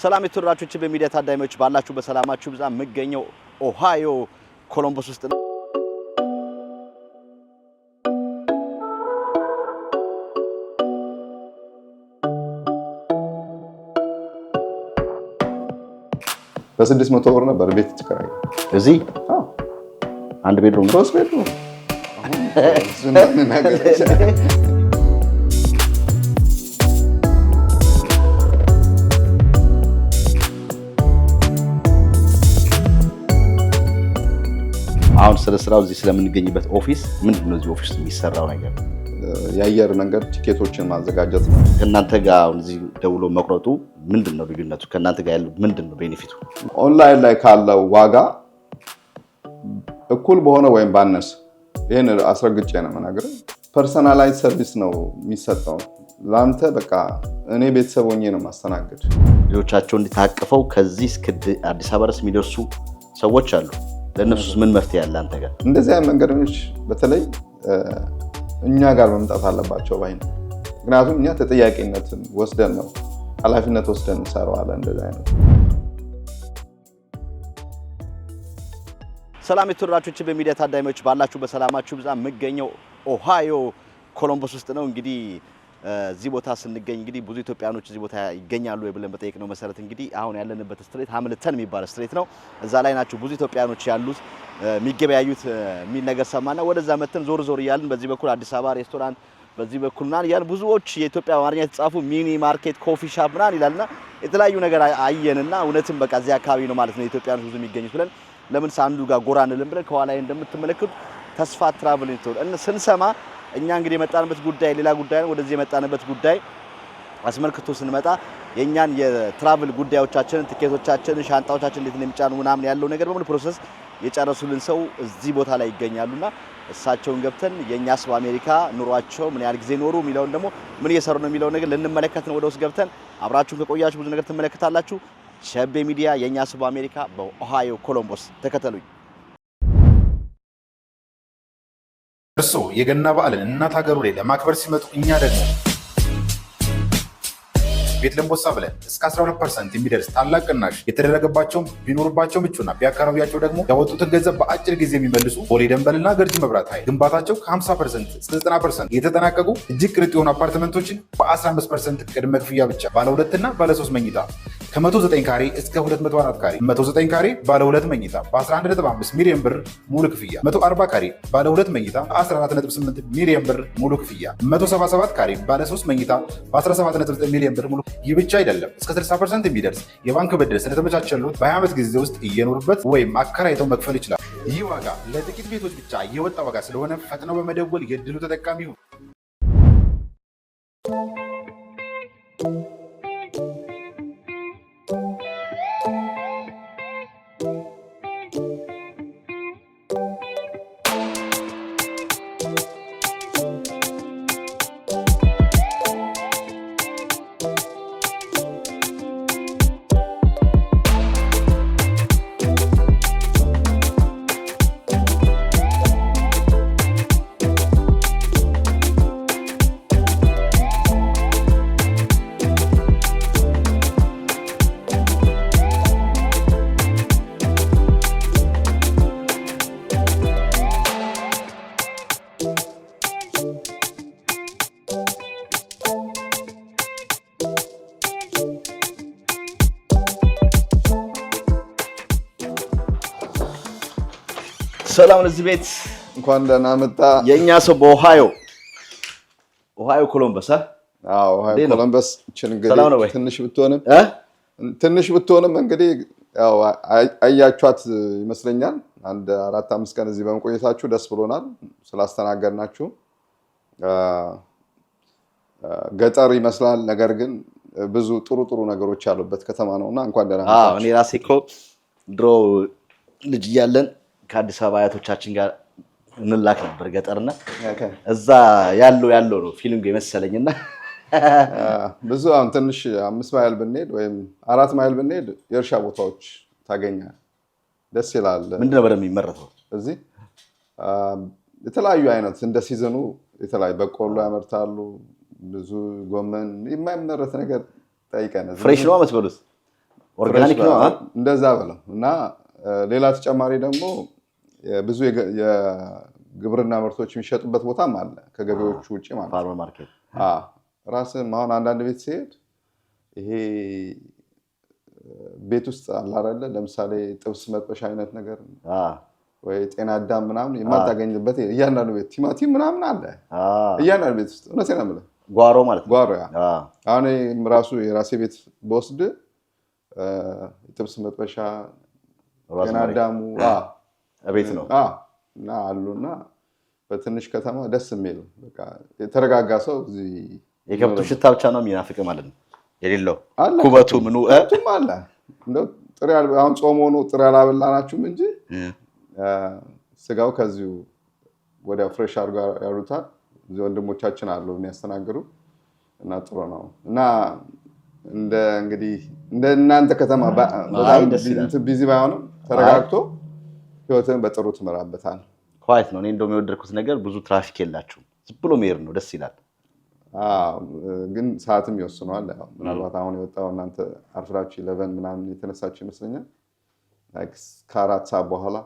ሰላም የተወራችሁ በሚዲያ ታዳሚዎች ባላችሁ በሰላማችሁ ብዛ መገኘው ኦሃዮ ኮሎምበስ ውስጥ ነው። በ600 ብር ነበር ቤት ተከራይ እዚህ አንድ ቤድሩም 3 ቤድሩም ዝናና ገለጻ አሁን ስለስራው እዚህ ስለምንገኝበት ኦፊስ ምንድነው እዚህ ኦፊስ የሚሰራው ነገር? የአየር መንገድ ቲኬቶችን ማዘጋጀት ነው። ከናንተ ጋር እዚህ ደውሎ መቁረጡ ምንድነው ልዩነቱ? ከናንተ ጋር ያለው ምንድነው ቤኔፊቱ? ኦንላይን ላይ ካለው ዋጋ እኩል በሆነ ወይም ባነስ ይሄን አስረግጬ ነው የምናገረው። ፐርሰናላይዝ ሰርቪስ ነው የሚሰጠው ላንተ። በቃ እኔ ቤተሰብ ሆኜ ነው ማስተናገድ። ልጆቻቸው እንዲታቀፈው ከዚህ እስከ አዲስ አበባ ድረስ የሚደርሱ ሰዎች አሉ። ለነሱስ ምን መፍትሄ ያለ አንተ ጋር? እንደዚህ አይነት መንገደኞች በተለይ እኛ ጋር መምጣት አለባቸው ባይ ነው። ምክንያቱም እኛ ተጠያቂነትን ወስደን ነው ኃላፊነት ወስደን እንሰራዋለን። እንደዚህ አይነት ሰላም የተወራችሁ በሚዲያ ታዳሚዎች ባላችሁ በሰላማችሁ ብዛ መገኘው ኦሃዮ ኮሎምበስ ውስጥ ነው። እንግዲህ እዚህ ቦታ ስንገኝ እንግዲህ ብዙ ኢትዮጵያኖች እዚህ ቦታ ይገኛሉ ብለን በጠየቅነው መሰረት እንግዲህ አሁን ያለንበት ስትሬት ሃምልተን የሚባል ስትሬት ነው። እዛ ላይ ናቸው ብዙ ኢትዮጵያኖች ያሉት የሚገበያዩት የሚል ነገር ሰማና ወደዛ መተን ዞር ዞር እያልን በዚህ በኩል አዲስ አበባ ሬስቶራንት በዚህ በኩልና ያን ብዙዎች የኢትዮጵያ አማርኛ የተጻፉ ሚኒ ማርኬት ኮፊ ሻፕ ምናምን ይላልና የተለያዩ ነገር አየንና እውነትም በቃ እዚህ አካባቢ ነው ማለት ነው ኢትዮጵያኖች ብዙ የሚገኙት ብለን ለምን ሳንዱ ጋር ጎራ እንልን ብለን ከኋላ እንደምትመለከቱት ተስፋ ትራቭል ነው ስንሰማ እኛ እንግዲህ የመጣንበት ጉዳይ ሌላ ጉዳይ ነው። ወደዚህ የመጣንበት ጉዳይ አስመልክቶ ስንመጣ የኛን የትራቭል ጉዳዮቻችንን ቲኬቶቻችንን ሻንጣዎቻችንን እንዴት ነው የሚጫኑ ምናምን ያለው ነገር በሙሉ ፕሮሰስ የጨረሱልን ሰው እዚህ ቦታ ላይ ይገኛሉና እሳቸውን ገብተን የኛስ በአሜሪካ ኑሯቸው ምን ያህል ጊዜ ኖሩ የሚለውን ደግሞ ምን እየሰሩ ነው የሚለውን ነገር ልንመለከት ነው። ወደ ውስጥ ገብተን አብራችሁን ከቆያችሁ ብዙ ነገር ትመለከታላችሁ። ሸቤ ሚዲያ የኛስ በአሜሪካ በኦሃዮ ኮሎምበስ ተከተሉኝ። እርሶ የገና በዓልን እናት ሀገሩ ላይ ለማክበር ሲመጡ እኛ ደግሞ ቤት ለምቦሳ ብለን እስከ 12% የሚደርስ ታላቅ ቅናሽ የተደረገባቸው ቢኖርባቸው ምቹና ቢያከራዩያቸው ደግሞ ያወጡትን ገንዘብ በአጭር ጊዜ የሚመልሱ ቦሌ ደንበልና ገርጂ መብራት ኃይል ግንባታቸው ከ50% እስከ 90% የተጠናቀቁ እጅግ ቅርጥ የሆኑ አፓርትመንቶችን በ15% ቅድመ ክፍያ ብቻ ባለ 2 እና ባለ 3 መኝታ ከ109 ካሬ እስከ 204 ካሬ 109 ካሬ ባለ 2 መኝታ በ11.5 ሚሊዮን ብር ሙሉ ክፍያ 140 ካሬ ባለ 2 መኝታ በ14.8 ሚሊዮን ብር ሙሉ ክፍያ 177 ካሬ ባለ 3 መኝታ በ17.9 ሚሊዮን ብር ሙሉ። ይህ ብቻ አይደለም፣ እስከ 60% የሚደርስ የባንክ ብድር ስለተመቻቸሉት በ20 ዓመት ጊዜ ውስጥ እየኖሩበት ወይም አከራይተው መክፈል ይችላል። ይህ ዋጋ ለጥቂት ቤቶች ብቻ የወጣ ዋጋ ስለሆነ ፈጥነው በመደወል የድሉ ተጠቃሚ ይሁኑ። ሰላም ለዚህ ቤት እንኳን ደህና መጣ። የኛ ሰው በኦሃዮ ኮሎምበስ ኦሃዮ ኮሎምበስ ትንሽ ብትሆንም እንግዲህ ያው አያችኋት ይመስለኛል። አንድ 4-5 ቀን እዚህ በመቆየታችሁ ደስ ብሎናል ስላስተናገድናችሁ። ገጠር ይመስላል፣ ነገር ግን ብዙ ጥሩ ነገሮች ያሉበት ከተማ ነውና እንኳን ደህና መጣ። እኔ ራሴ እኮ ድሮ ልጅ እያለን ከአዲስ አበባ አያቶቻችን ጋር እንላክ ነበር ገጠርና እዛ ያለው ነው ፊልም የመሰለኝና ብዙ አሁን ትንሽ 5 ማይል ብንሄድ ወይም 4 ማይል ብንሄድ የእርሻ ቦታዎች ታገኛለህ። ደስ ይላል። ምንድን ነበር የሚመረተው እዚህ? የተለያዩ አይነት እንደ ሲዝኑ የተለያዩ በቆሎ ያመርታሉ። ብዙ ጎመን የማይመረት ነገር ጠይቀን ፍሬሽ ነው የምትበሉት? ኦርጋኒክ ነው እንደዛ በለው እና ሌላ ተጨማሪ ደግሞ ብዙ የግብርና ምርቶች የሚሸጡበት ቦታም አለ ከገበያዎቹ ውጪ ማለት ፋርመር ማርኬት ራስን አሁን አንዳንድ ቤት ሲሄድ ይሄ ቤት ውስጥ አለ አይደለ ለምሳሌ ጥብስ መጥበሻ አይነት ነገር ወይ ጤና አዳም ምናምን የማታገኝበት እያንዳንዱ ቤት ቲማቲም ምናምን አለ እያንዳንዱ ቤት ውስጥ እውነቴን ነው የምልህ ጓሮ ማለት ነው ጓሮ አሁን ራሱ የራሴ ቤት በወስድ ጥብስ መጥበሻ ጤና አዳሙ ቤት ነው እና አሉና በትንሽ ከተማ ደስ የሚል በቃ የተረጋጋ ሰው እዚህ የከብቱ ሽታ ብቻ ነው የሚናፍቅ ማለት ነው የሌለው ኩበቱ ምኑ አለ እንደው ጥሬ አሁን ጾም ሆኖ ጥሬ አላበላናችሁም እንጂ ስጋው ከዚሁ ወደ ፍሬሽ አድርጋ ያሩታል እዚህ ወንድሞቻችን አሉ የሚያስተናግዱ እና ጥሩ ነው እና እንግዲህ እንደ እናንተ ከተማ በጣም ቢዚ ባይሆንም ተረጋግቶ ህይወትን በጥሩ ትመራበታል ኳይት ነው እኔ እንደውም የወደድኩት ነገር ብዙ ትራፊክ የላችሁም ዝም ብሎ መሄድ ነው ደስ ይላል ግን ሰዓትም ይወስነዋል ምናልባት አሁን የወጣው እናንተ አርፍራችሁ 11 ምናምን የተነሳችሁ ይመስለኛል ከ4 ሰዓት በኋላ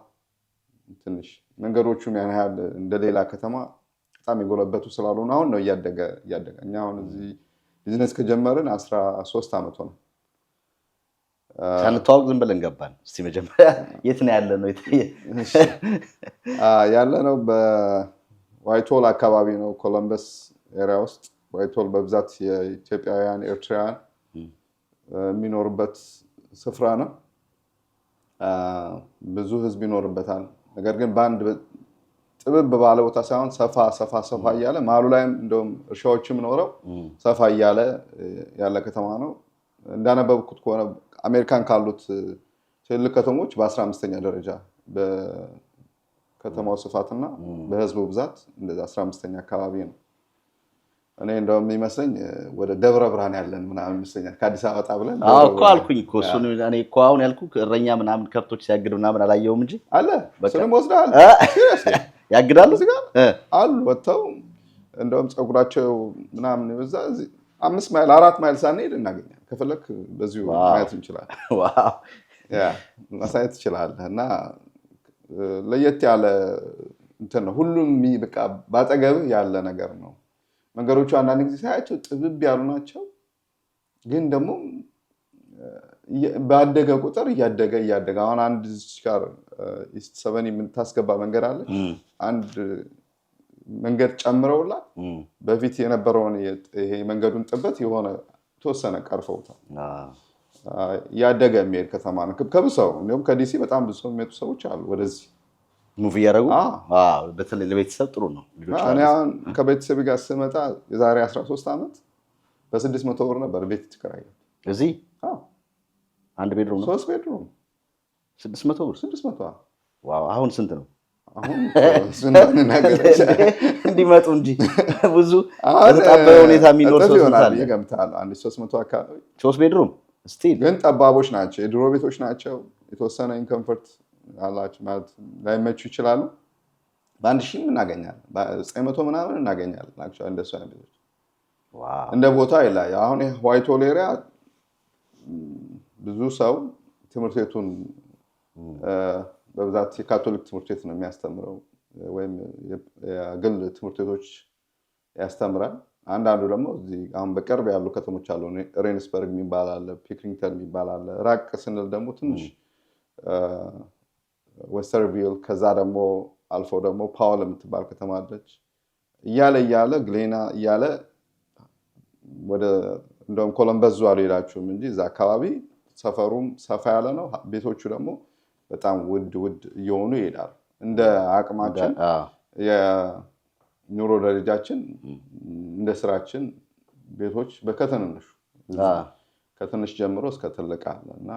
ትንሽ መንገዶቹም ያን ያህል እንደሌላ ከተማ በጣም የጎለበቱ ስላልሆነ አሁን ነው እያደገ እኛ አሁን እዚህ ቢዝነስ ከጀመርን 13 ዓመት ሆነ ሳንተዋወቅ ዝም ብለን ገባን እስቲ መጀመሪያ የት ነው ያለነው በዋይቶል አካባቢ ነው ኮሎምበስ ኤሪያ ውስጥ ዋይቶል በብዛት የኢትዮጵያውያን ኤርትራውያን የሚኖርበት ስፍራ ነው ብዙ ህዝብ ይኖርበታል ነገር ግን በአንድ ጥብብ ባለ ቦታ ሳይሆን ሰፋ እያለ ማሉ ላይም እንደውም እርሻዎችም ኖረው ሰፋ እያለ ያለ ከተማ ነው እንዳነበብኩት ከሆነ አሜሪካን ካሉት ትልቅ ከተሞች በ15ኛ ደረጃ በከተማው ስፋትና በህዝቡ ብዛት እንደዛ 15ኛ አካባቢ ነው እኔ እንደውም የሚመስለኝ ወደ ደብረ ብርሃን ያለን ምናምን ይመስለኛል ከአዲስ አበባ ወጣ ብለን እኮ አልኩኝ እኮ እሱን እኔ እኮ አሁን ያልኩህ እረኛ ምናምን ከብቶች ሲያግዱ ምናምን አላየሁም እንጂ አለ እሱንም ወስደሃል ያግዳሉ እዚህ ጋር አሉ ወጥተው እንደውም ፀጉራቸው ምናምን ይበዛ 5 ማይል 4 ማይል ሳንሄድ እናገኛለን ከፈለክ በዚሁ ማየት እንችላለን ማሳየት ትችላለህ እና ለየት ያለ እንትን ነው ሁሉም በቃ ባጠገብህ ያለ ነገር ነው መንገዶቹ አንዳንድ ጊዜ ሳያቸው ጥብብ ያሉ ናቸው ግን ደግሞ ባደገ ቁጥር እያደገ አሁን አንድ ጋር ኢስት 7 የምታስገባ መንገድ አለ አንድ መንገድ ጨምረውላት በፊት የነበረውን ይሄ መንገዱን ጥበት የሆነ ተወሰነ ቀርፈውታል ያደገ የሚሄድ ከተማ ነው ከብሰው እንደውም ከዲሲ በጣም ብዙ የሚመጡ ሰዎች አሉ ወደዚህ ሙቪ ያደረጉ በተለይ ለቤተሰብ ጥሩ ነው እኔ አሁን ከቤተሰብ ጋር ስመጣ የዛሬ 13 ዓመት በ600 ብር ነበር ቤት ተከራየው እዚህ አንድ ቤድሩም ነው 3 ቤድሩም 600 ብር 600 ዋው አሁን ስንት ነው አሁን ስንት ነገር እንዲመጡ እንጂ ብዙ በጣም ሁኔታ የሚኖር ሰው ይሆናል ይገምታል አንድ 300 አካባቢ 3 ቤድሩም ስቲል ግን ጠባቦች ናቸው የድሮ ቤቶች ናቸው የተወሰነ ኢንኮምፎርት አላችሁ ማለት ላይመቹ ይችላሉ በአንድ ሺህ እናገኛለን በ900 ምናምን እናገኛለን አክቹዋሊ እንደሱ አይነት ቤቶች ዋው እንደ ቦታ ይላል አሁን ዋይቶል ኤሪያ ብዙ ሰው ትምህርት ቤቱን በብዛት የካቶሊክ ትምህርት ቤት ነው የሚያስተምረው ወይም የግል ትምህርት ቤቶች ያስተምራል አንዳንዱ ደግሞ እዚህ አሁን በቅርብ ያሉ ከተሞች አሉ ሬንስበርግ የሚባል አለ ፒክሪንግተን የሚባል አለ ራቅ ስንል ደግሞ ትንሽ ዌስተርቪል ከዛ ደግሞ አልፎ ደግሞ ፓውል የምትባል ከተማ አለች እያለ ግሌና እያለ ወደ እንደውም ኮሎምበስ ዙዋሉ ሄዳችሁም እንጂ እዛ አካባቢ ሰፈሩም ሰፋ ያለ ነው ቤቶቹ ደግሞ በጣም ውድ እየሆኑ ይሄዳሉ እንደ አቅማችን የኑሮ ደረጃችን እንደ ስራችን ቤቶች በከተንንሹ ከትንሽ ጀምሮ እስከ ትልቅ አለ እና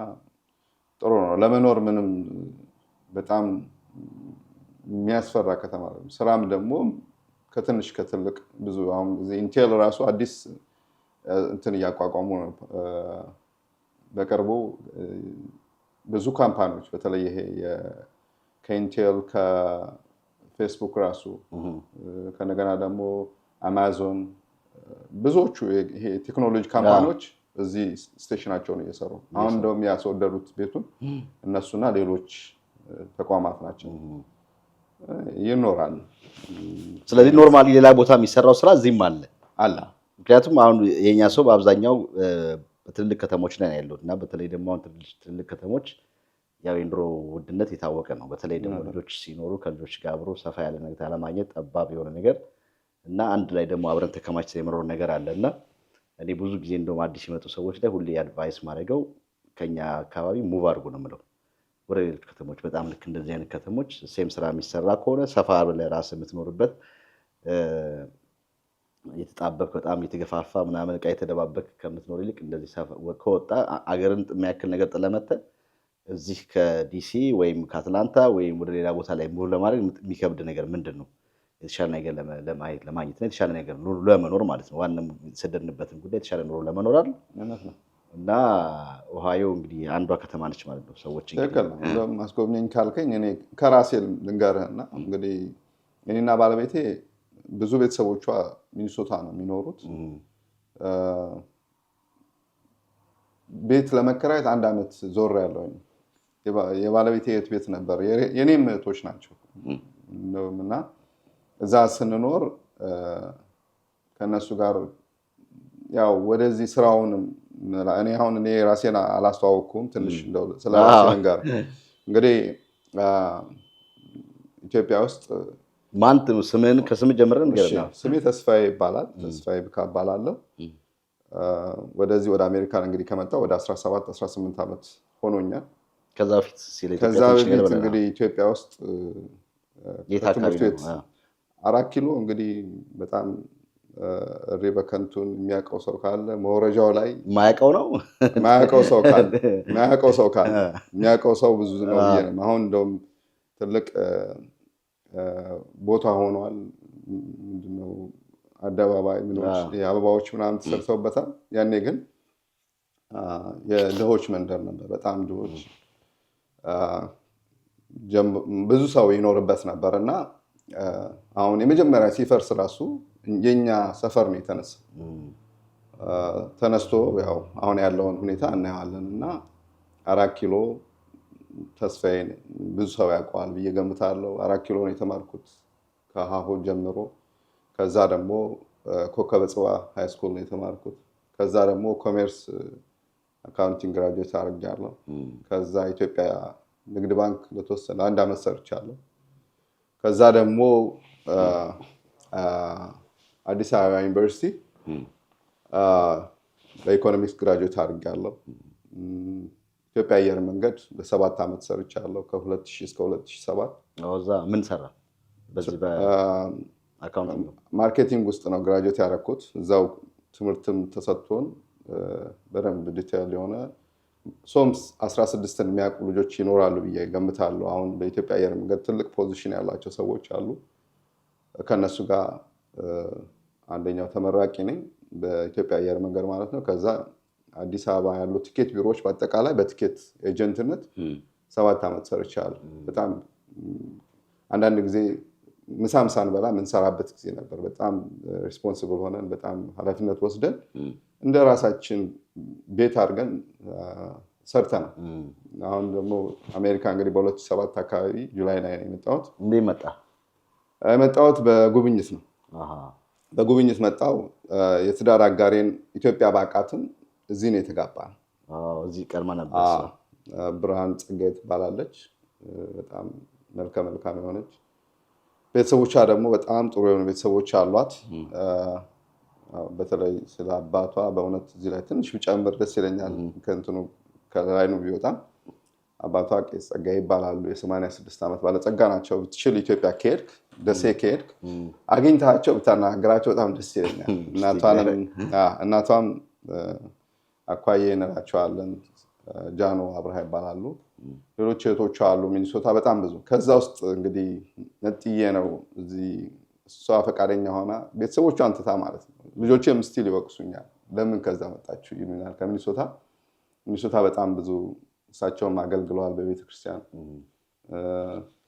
ጥሩ ነው ለመኖር ምንም በጣም የሚያስፈራ ከተማ ነው ስራም ደግሞ ከትንሽ ከትልቅ ብዙ አሁን ኢንቴል ራሱ አዲስ እንትን ያቋቋሙ ነው በቅርቡ ብዙ ካምፓኒዎች በተለይ ይሄ ከኢንቴል ከፌስቡክ ራሱ ከነገና ደግሞ አማዞን ብዙዎቹ ይሄ ቴክኖሎጂ ካምፓኒዎች እዚህ ስቴሽናቸውን እየሰሩ አሁን እንደውም ያስወደዱት ቤቱን እነሱና ሌሎች ተቋማት ናቸው ይኖራል። ስለዚህ ኖርማሊ ሌላ ቦታ የሚሰራው ስራ እዚህም አለ። ምክንያቱም አሁን የኛ ሰው በአብዛኛው በትልልቅ ከተሞች ላይ ያለው እና በተለይ ደግሞ አሁን ትልልቅ ከተሞች ያው የኑሮ ውድነት የታወቀ ነው። በተለይ ደግሞ ልጆች ሲኖሩ ከልጆች ጋር አብሮ ሰፋ ያለ ነገር አለማግኘት ጠባብ የሆነ ነገር እና አንድ ላይ ደግሞ አብረን ተከማችተን የመኖር ነገር አለና እኔ ብዙ ጊዜ እንደውም አዲስ የመጡ ሰዎች ላይ ሁሌ አድቫይስ ማድረገው ከኛ አካባቢ ሙቭ አድርጉ ነው የምለው ወደ ሌሎች ከተሞች። በጣም ልክ እንደዚህ አይነት ከተሞች ሴም ስራ የሚሰራ ከሆነ ሰፋ ብለህ ራስህ የምትኖርበት የተጣበቅ በጣም የተገፋፋ ምናምን ዕቃ የተደባበቅ ከምትኖር ይልቅ እንደዚህ ከወጣ አገርን የሚያክል ነገር ጥለመተህ እዚህ ከዲሲ ወይም ከአትላንታ ወይም ወደ ሌላ ቦታ ላይ ሙቭ ለማድረግ የሚከብድ ነገር ምንድን ነው? የተሻለ ነገር ለማግኘት ነው፣ የተሻለ ነገር ለመኖር ማለት ነው። ዋናም የተሰደድንበትን ጉዳይ የተሻለ ኑሮ ለመኖር አይደል? እና ኦሃዮ እንግዲህ አንዷ ከተማ ነች ማለት ነው። ሰዎች እንደውም አስጎብኘኝ ካልከኝ እኔ ከራሴ ልንገርህና እንግዲህ እኔና ባለቤቴ ብዙ ቤተሰቦቿ ሚኒሶታ ነው የሚኖሩት። ቤት ለመከራየት 1 ዓመት ዞር ያለውኝ የባለቤቴ የት ቤት ነበር የኔም እህቶች ናቸው እና እዛ ስንኖር ከነሱ ጋር ያው ወደዚህ ስራውን እኔ ራሴን አላስተዋወቅኩም። ትንሽ እንደው ስለራሴ ነገር እንግዲህ ኢትዮጵያ ውስጥ ማን ስምህን ከስም ጀምረን እንገርና ስሜ ተስፋዬ ይባላል። ተስፋዬ ብካባላለሁ። ወደዚህ ወደ አሜሪካን እንግዲህ ከመጣሁ ወደ 17 18 ዓመት ሆኖኛል። ከዛ በፊት እንግዲህ ኢትዮጵያ ውስጥ ትምህርት ቤት 4 ኪሎ እንግዲህ በጣም እሪ በከንቱን የሚያውቀው ሰው ካለ መውረጃው ላይ ማያውቀው ነው ማያውቀው ሰው ካለ የሚያውቀው ሰው ብዙ ነው ብዬ ነው። አሁን እንደውም ትልቅ ቦታ ሆኗል። ምንድነው አደባባይ ምኖች የአበባዎች ምናምን ተሰርተውበታል። ያኔ ግን የድሆች መንደር ነበር። በጣም ድሆች ብዙ ሰው ይኖርበት ነበር እና አሁን የመጀመሪያ ሲፈርስ ራሱ የኛ ሰፈር ነው ተነስቶ ያው አሁን ያለውን ሁኔታ እናየዋለን እና 4 ኪሎ ተስፋዬ ብዙ ሰው ያውቀዋል ብዬ ገምታለሁ። 4 ኪሎ ነው የተማርኩት ከሀሁ ጀምሮ። ከዛ ደግሞ ኮከበ ጽባ ሃይ ስኩል ነው የተማርኩት። ከዛ ደግሞ ኮሜርስ አካውንቲንግ ግራጁዌት አድርጌያለሁ። ከዛ ኢትዮጵያ ንግድ ባንክ ለተወሰነ 1 ዓመት ሰርቻለሁ። ከዛ ደግሞ አዲስ አበባ ዩኒቨርሲቲ በኢኮኖሚክስ ግራጁዌት አድርጌያለሁ። ኢትዮጵያ አየር መንገድ ለ7 ዓመት ሰርቻለሁ ከ2000 እስከ 2007። እዛ ምን ሰራ? በዚህ በአካውንቲንግ ማርኬቲንግ ውስጥ ነው ግራጁዌት ያደረኩት። እዛው ትምህርትም ተሰጥቶን በደንብ ዲቴይል የሆነ ሶምስ 16ን የሚያውቁ ልጆች ይኖራሉ ብዬ ገምታለሁ። አሁን በኢትዮጵያ አየር መንገድ ትልቅ ፖዚሽን ያላቸው ሰዎች አሉ። ከነሱ ጋር አንደኛው ተመራቂ ነኝ በኢትዮጵያ አየር መንገድ ማለት ነው። ከዛ አዲስ አበባ ያሉ ቲኬት ቢሮዎች በአጠቃላይ በቲኬት ኤጀንትነት 7 ዓመት ሰርቻለሁ። በጣም አንዳንድ ጊዜ ምሳም ሳንበላ የምንሰራበት ጊዜ ነበር። በጣም ሪስፖንሲብል ሆነን በጣም ኃላፊነት ወስደን እንደ ራሳችን ቤት አድርገን ሰርተናል። አሁን ደግሞ አሜሪካ እንግዲህ በ2007 አካባቢ ጁላይ ላይ ነው የመጣሁት። እንዴት መጣ? የመጣሁት በጉብኝት ነው። በጉብኝት መጣሁ። የትዳር አጋሬን ኢትዮጵያ ባቃትም እዚህ ነው የተጋባን። እዚህ ቀድማ ነበር። ብርሃን ጸጋዬ ትባላለች። በጣም መልካም የሆነች ቤተሰቦቿ ደግሞ በጣም ጥሩ የሆኑ ቤተሰቦች አሏት። በተለይ ስለ አባቷ በእውነት እዚህ ላይ ትንሽ ብጨምር ደስ ይለኛል። ከእንትኑ ከላይ ነው ቢወጣም አባቷ ቄስ ጸጋዬ ይባላሉ። የ86 ዓመት ባለጸጋ ናቸው። ብትችል ኢትዮጵያ ከሄድክ ደሴ ከሄድክ አግኝታቸው ብታናገራቸው በጣም ደስ ይለኛል። እናቷም አኳዬ እንላቸዋለን። ጃኖ አብርሃ ይባላሉ። ሌሎች እህቶች አሉ ሚኒሶታ በጣም ብዙ። ከዛ ውስጥ እንግዲህ ነጥዬ ነው እዚህ እሷ ፈቃደኛ ሆና ቤተሰቦቿን ትታ ማለት ነው። ልጆቼም ስቲል ይወቅሱኛል፣ ለምን ከዛ መጣችሁ ይሉኛል። ሚኒሶታ በጣም ብዙ እሳቸውም አገልግለዋል በቤተክርስቲያን።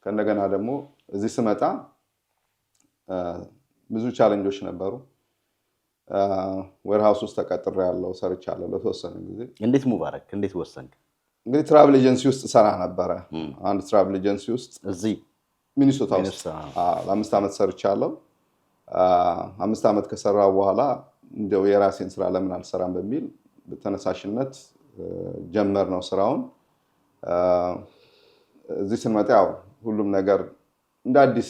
ከእንደገና ደግሞ እዚህ ስመጣ ብዙ ቻሌንጆች ነበሩ። ዌርሃውስ ውስጥ ተቀጥሬያለሁ፣ ሰርቻለሁ ለተወሰነ ጊዜ። እንዴት ሙባረክ እንዴት ወሰንክ? እንግዲህ ትራቭል ኤጀንሲ ውስጥ ሰራ ነበረ። አንድ ትራቭል ኤጀንሲ ውስጥ እዚህ ሚኒሶታ ውስጥ ለ5 ዓመት ሰርቻለሁ። 5 ዓመት ከሰራው በኋላ እንደው የራሴን ስራ ለምን አልሰራም በሚል በተነሳሽነት ጀመር ነው ስራውን። እዚህ ስንመጣ ያው ሁሉም ነገር እንደ አዲስ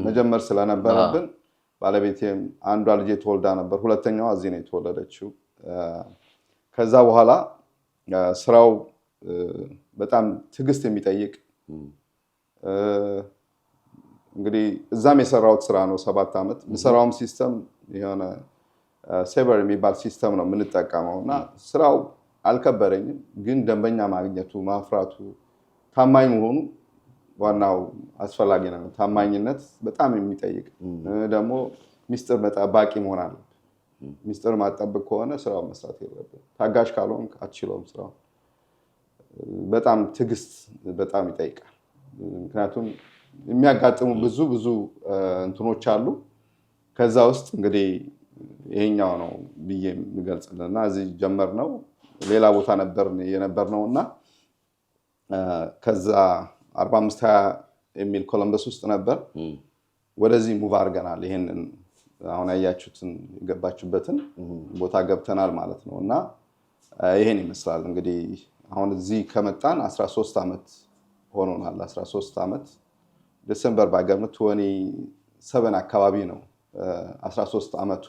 መጀመር ስለነበረብን ባለቤቴም አንዷ ልጄ ተወልዳ ነበር፣ ሁለተኛዋ እዚህ ነው የተወለደችው። ከዛ በኋላ ስራው በጣም ትዕግስት የሚጠይቅ እንግዲህ እዛም የሰራሁት ስራ ነው 7 ዓመት። የሰራውም ሲስተም የሆነ ሴቨር የሚባል ሲስተም ነው የምንጠቀመው እና ስራው አልከበረኝም፣ ግን ደንበኛ ማግኘቱ ማፍራቱ ታማኝ መሆኑ ዋናው አስፈላጊ ነው። ታማኝነት በጣም የሚጠይቅ ደግሞ ሚስጥር ጠባቂ መሆን አለብህ። ሚስጥር ማጠብቅ ከሆነ ስራው መስራት የለብህም። ታጋሽ ካልሆንክ አትችለውም ስራው። በጣም ትዕግስት በጣም ይጠይቃል። ምክንያቱም የሚያጋጥሙ ብዙ እንትኖች አሉ። ከዛ ውስጥ እንግዲህ ይሄኛው ነው ብዬ የምገልጽልህ እና እዚህ ጀመርነው። ሌላ ቦታ የነበርነው እና ከዛ 4520 የሚል ኮሎምበስ ውስጥ ነበር። ወደዚህ ሙቭ አድርገናል። ይሄንን አሁን ያያችሁትን የገባችሁበትን ቦታ ገብተናል ማለት ነው እና ይሄን ይመስላል እንግዲህ አሁን እዚህ ከመጣን 13 ዓመት ሆኖናል። 13 ዓመት ዲሴምበር ባይገርም 27 አካባቢ ነው 13 ዓመቱ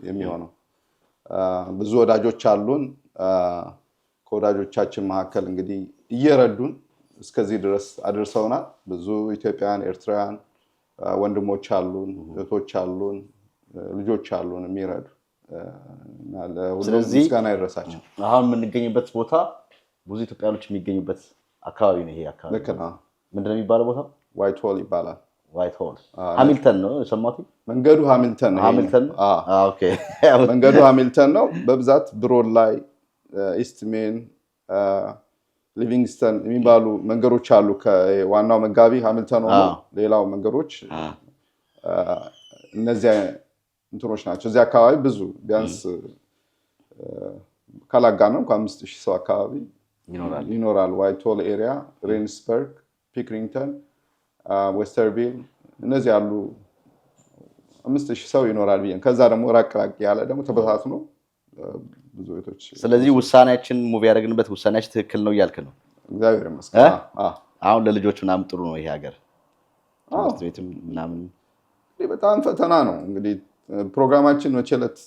የሚሆነው። ብዙ ወዳጆች አሉን። ከወዳጆቻችን መካከል እንግዲህ እየረዱን እስከዚህ ድረስ አድርሰውናል። ብዙ ኢትዮጵያውያን፣ ኤርትራውያን ወንድሞች አሉን፣ እህቶች አሉን፣ ልጆች አሉን የሚረዱ። ስለዚህ ምስጋና ይድረሳቸው። አሁን የምንገኝበት ቦታ ብዙ ኢትዮጵያኖች የሚገኙበት አካባቢ ነው። ይሄ አካባቢ ልክ ነው። ምንድን ነው የሚባለው ቦታ? ዋይት ሆል ይባላል። ዋይት ሆል ሃሚልተን ነው የሰማሁት። መንገዱ ሃሚልተን ነው። ሃሚልተን ኦኬ። መንገዱ ሃሚልተን ነው። በብዛት ብሮድ ላይ፣ ኢስት ሜን፣ ሊቪንግስተን የሚባሉ መንገዶች አሉ። ከዋናው መጋቢ ሃሚልተን ሆኖ ሌላው መንገዶች እነዚህ እንትኖች ናቸው። እዚህ አካባቢ ብዙ ቢያንስ ካላጋነው ከ5000 ሰው አካባቢ ይኖራል። ዋይት ሆል ኤሪያ፣ ሬንስበርግ፣ ፒክሪንግተን፣ ዌስተርቪል እነዚህ ያሉ 5000 ሰው ይኖራል ብዬ። ከዛ ደግሞ ራቅ ያለ ደግሞ ተበታትኖ ብዙ ቤቶች። ስለዚህ ውሳኔያችን ሙቭ ያደረግንበት ውሳኔያችን ትክክል ነው እያልክ ነው? እግዚአብሔር ይመስገን። አሁን ለልጆች ምናምን ጥሩ ነው ይሄ ሀገር? ትምህርት ቤትም ምናምን በጣም ፈተና ነው። እንግዲህ ፕሮግራማችን መቼ ዕለት